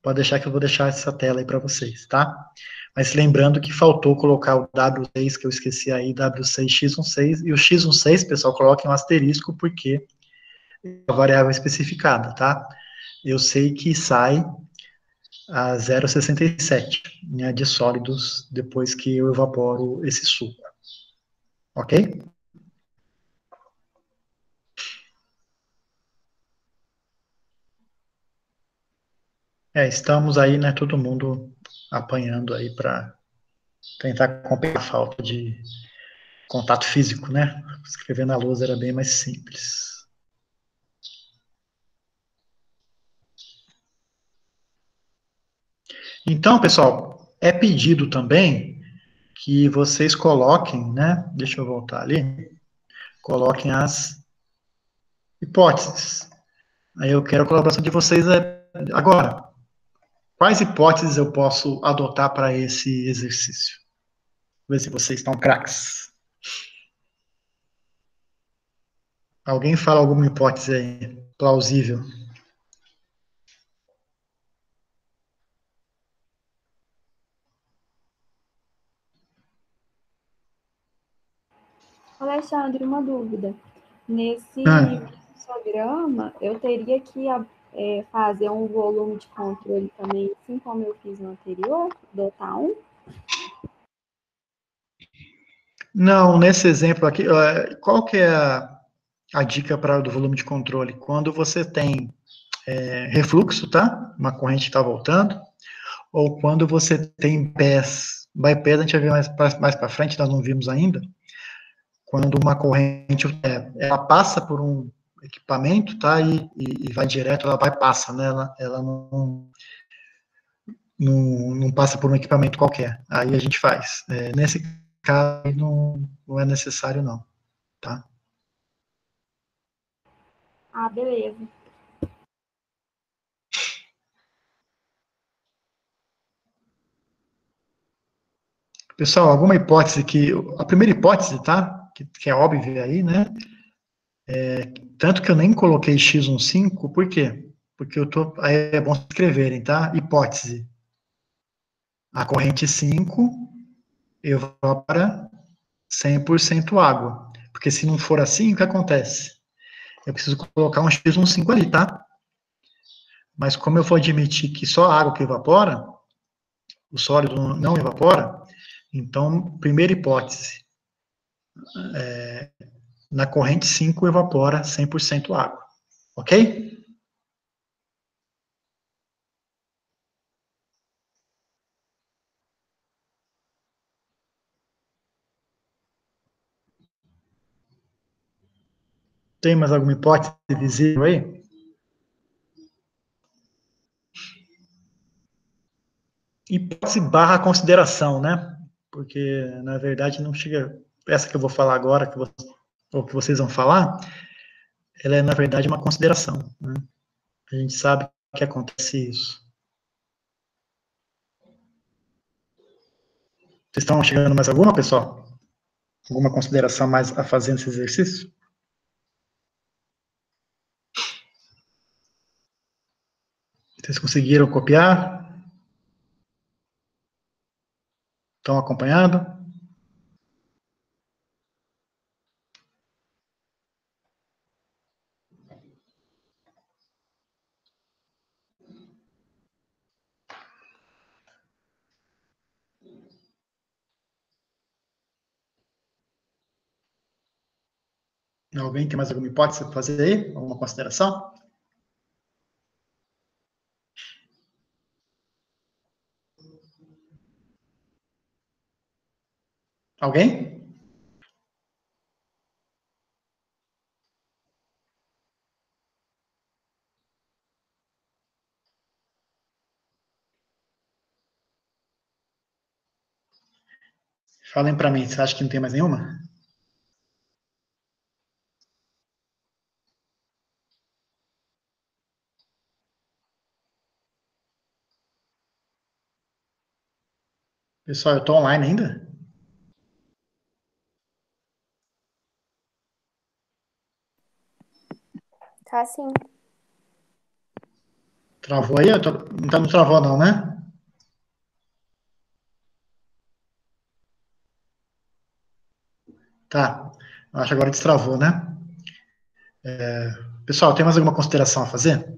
Pode deixar que eu vou deixar essa tela aí para vocês, tá? Mas lembrando que faltou colocar o W6, que eu esqueci aí, W6, X16. E o X16, pessoal, coloquem um asterisco, porque é a variável especificada, tá? Eu sei que sai a 0,67, né, de sólidos depois que eu evaporo esse suco. Ok? Estamos aí, né, todo mundo apanhando aí para tentar compensar a falta de contato físico, né? Escrever na lousa era bem mais simples. Então, pessoal, é pedido também que vocês coloquem, né? Deixa eu voltar ali. Coloquem as hipóteses. Aí eu quero a colaboração de vocês agora. Quais hipóteses eu posso adotar para esse exercício? Vamos ver se vocês estão craques. Alguém fala alguma hipótese aí plausível? Alexandre, uma dúvida. Nesse Ah, fluxograma, eu teria que fazer um volume de controle também, assim como eu fiz no anterior, dotar um? não, nesse exemplo aqui, qual que é a dica para do volume de controle? Quando você tem refluxo, tá? Uma corrente está voltando, ou quando você tem pés, bypass a gente vai ver mais para frente, nós não vimos ainda, quando uma corrente, ela passa por um equipamento, tá? E vai direto, ela bypassa, né? Ela não passa por um equipamento qualquer. Aí a gente faz. Nesse caso, não é necessário, não, tá? Ah, beleza. Pessoal, alguma hipótese a primeira hipótese, tá? Que é óbvia aí, né? Tanto que eu nem coloquei x15, por quê? Porque aí é bom escreverem, tá? Hipótese. A corrente 5 evapora 100% água. Porque se não for assim, o que acontece? Eu preciso colocar um x15 ali, tá? Mas como eu vou admitir que só a água que evapora, o sólido não evapora, então, primeira hipótese, na corrente 5 evapora 100% água, ok? Tem mais alguma hipótese visível aí? Hipótese barra consideração, né? Porque, na verdade, não chega... Essa que eu vou falar agora, ou que vocês vão falar, ela é, na verdade, uma consideração, né? A gente sabe que acontece isso. Vocês estão chegando mais alguma, pessoal? Alguma consideração mais a fazer nesse exercício? Vocês conseguiram copiar? Estão acompanhando? Alguém tem mais alguma hipótese para fazer aí? Alguma consideração? Alguém? Falem para mim, você acha que não tem mais nenhuma? Pessoal, eu estou online ainda? Tá sim. Travou aí? Então não travou não, né? Tá. Acho que agora destravou, né? Pessoal, tem mais alguma consideração a fazer?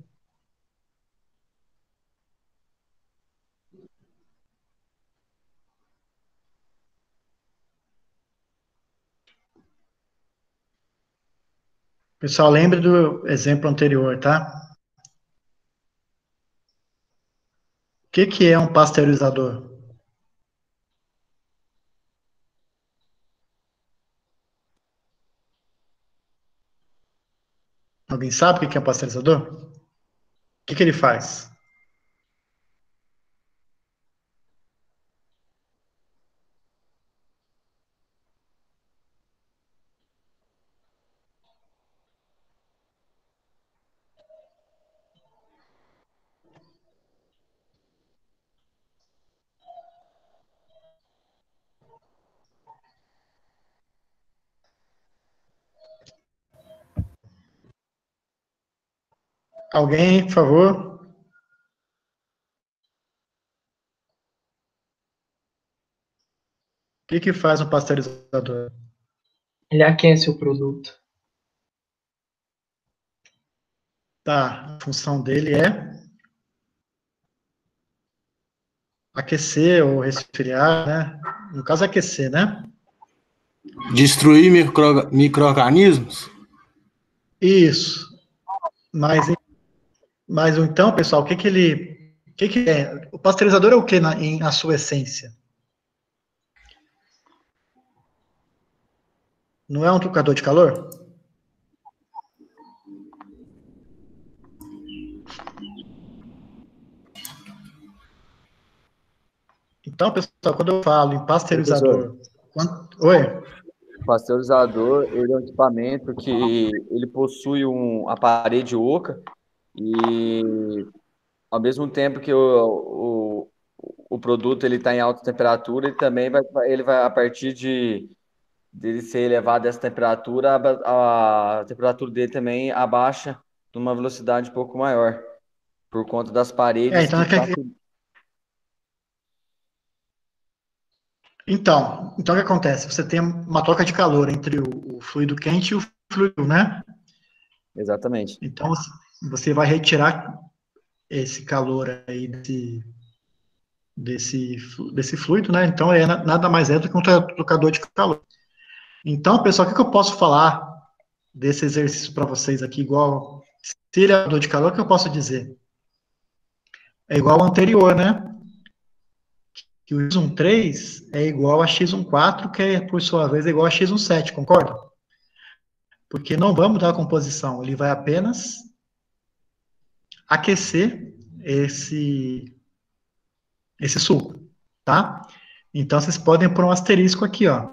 Pessoal, lembre do exemplo anterior, tá? O que é um pasteurizador? Alguém sabe o que é um pasteurizador? O que ele faz? Alguém, por favor? O que faz um pasteurizador? Ele aquece o produto. Tá, a função dele é aquecer ou resfriar, né? No caso, aquecer, né? Destruir micro-organismos? Isso. Mas então, pessoal, o que é? O pasteurizador é o que em a sua essência? Não é um trocador de calor? Então, pessoal, quando eu falo em pasteurizador... Oi? O pasteurizador, ele é um equipamento que ele possui a parede oca e, ao mesmo tempo que o produto ele está em alta temperatura, ele vai a partir dele ser elevado a essa temperatura, a temperatura dele também abaixa numa velocidade um pouco maior, por conta das paredes Então, então, o que acontece? Você tem uma troca de calor entre o fluido quente e o fluido, né? Exatamente. Então, você vai retirar esse calor aí desse fluido, né? Então, nada mais é do que um trocador de calor. Então, pessoal, o que eu posso falar desse exercício para vocês aqui, igual se ele é trocador de calor, o que eu posso dizer? É igual ao anterior, né? Que o x13 é igual a x14, que por sua vez é igual a x17, concorda? Porque não vamos dar a composição, ele vai apenas aquecer esse suco, tá? Então, vocês podem pôr um asterisco aqui, ó.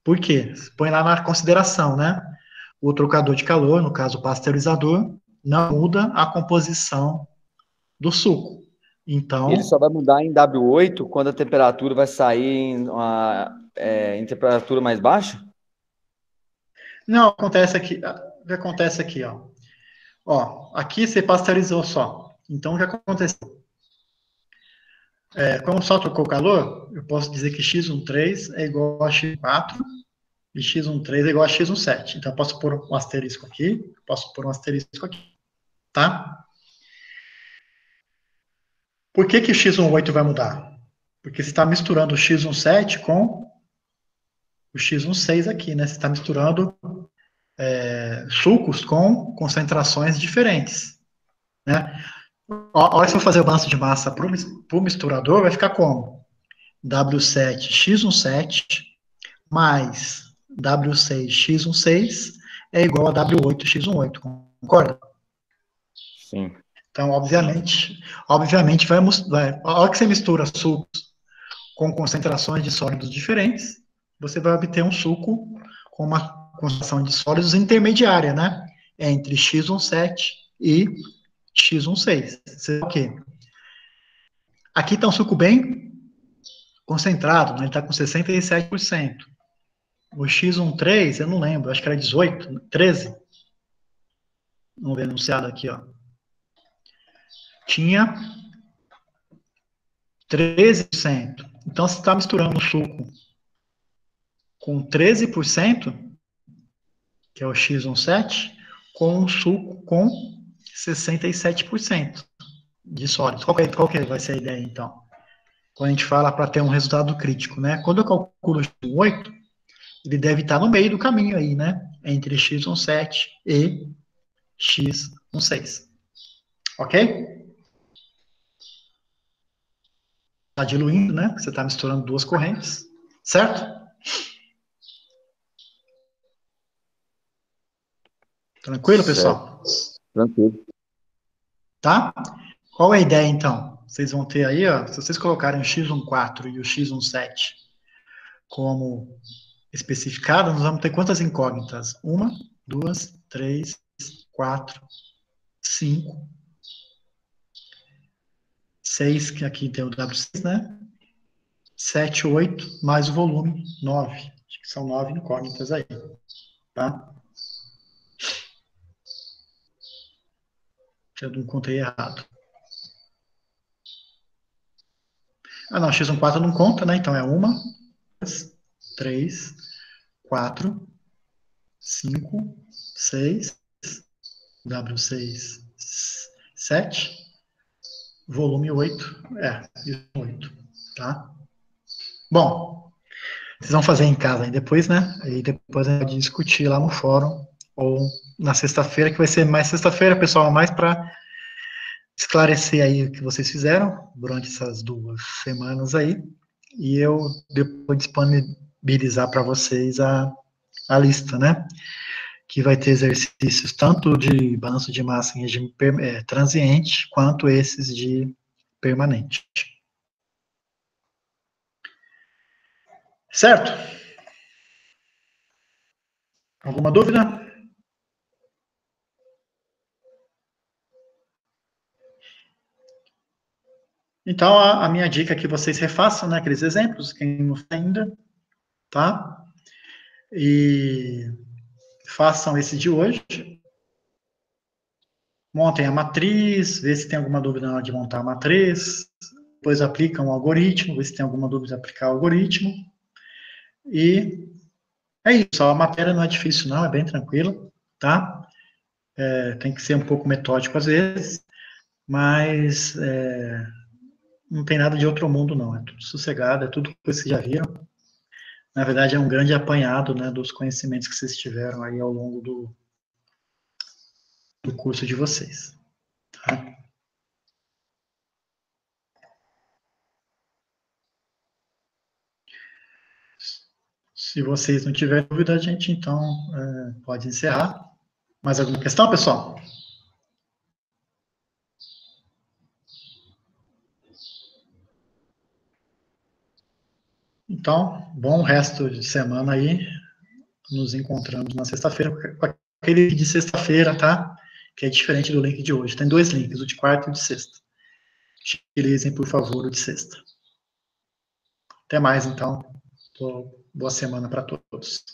Por quê? Põe lá na consideração, né? O trocador de calor, no caso o pasteurizador, não muda a composição do suco. Então, Ele só vai mudar em W8 quando a temperatura vai sair em temperatura mais baixa? não, acontece aqui, o que acontece aqui, ó. Ó, aqui você pasteurizou só. Então, o que aconteceu? Como só trocou o calor, eu posso dizer que x13 é igual a x4 e x13 é igual a x17. Então, eu posso pôr um asterisco aqui, posso pôr um asterisco aqui, tá? Por que que o x18 vai mudar? Porque você está misturando o x17 com o x16 aqui, né? Você está misturando sucos com concentrações diferentes, né? A hora que você for fazer o balanço de massa para o misturador, vai ficar como? W7x17 mais W6x16 é igual a W8x18, concorda? Sim. Então, obviamente a hora que você mistura sucos com concentrações de sólidos diferentes, você vai obter um suco com uma concentração de sólidos intermediária, né? Entre x17 e x16. O quê? Aqui está um suco bem concentrado, né? Ele está com 67%. O x13, eu não lembro, acho que era 18, 13. Vamos ver anunciado aqui, ó. Tinha 13%. Então, você está misturando um suco com 13%, que é o x17, com um suco com 67% de sólidos. Qual que vai ser a ideia, então? Quando a gente fala para ter um resultado crítico, né? Quando eu calculo o x8, ele deve estar no meio do caminho aí, né? Entre x17 e x16. Ok? Está diluindo, né? Você está misturando duas correntes, certo? Tranquilo, pessoal? Tranquilo. Tá? Qual é a ideia, então? Vocês vão ter aí, ó, se vocês colocarem o x14 e o x17 como especificado, nós vamos ter quantas incógnitas? 1, 2, 3, 4, 5, 6, que aqui tem o W6, né? 7, 8, mais o volume, 9. Acho que são 9 incógnitas aí, tá? Eu não contei errado. Ah, não, x14 não conta, né? Então é 1, 2, 3, 4, 5, 6, W6, 7, volume 8, 8, tá? Bom, vocês vão fazer em casa aí depois, né? Aí depois a gente pode discutir lá no fórum, ou na sexta-feira, que vai ser mais sexta-feira, pessoal, mais para esclarecer aí o que vocês fizeram durante essas 2 semanas aí, e eu depois disponibilizar para vocês a lista, né? Que vai ter exercícios tanto de balanço de massa em regime transiente, quanto esses de permanente. Certo? Alguma dúvida? Então, a minha dica é que vocês refaçam, né, aqueles exemplos, quem não fez ainda, tá? E façam esse de hoje. Montem a matriz, vê se tem alguma dúvida na hora de montar a matriz, depois aplicam o algoritmo, vê se tem alguma dúvida de aplicar o algoritmo. E é isso, a matéria não é difícil não, é bem tranquilo, tá? Tem que ser um pouco metódico às vezes, mas não tem nada de outro mundo não, é tudo sossegado, é tudo que vocês já viram. Na verdade, é um grande apanhado, né, dos conhecimentos que vocês tiveram aí ao longo do curso de vocês. Tá? Se vocês não tiverem dúvida, a gente, então, pode encerrar. Mais alguma questão, pessoal? Então, bom resto de semana aí. Nos encontramos na sexta-feira, com aquele link de sexta-feira, tá? Que é diferente do link de hoje. Tem 2 links, o de quarta e o de sexta. Utilizem, por favor, o de sexta. Até mais, então. Boa semana para todos.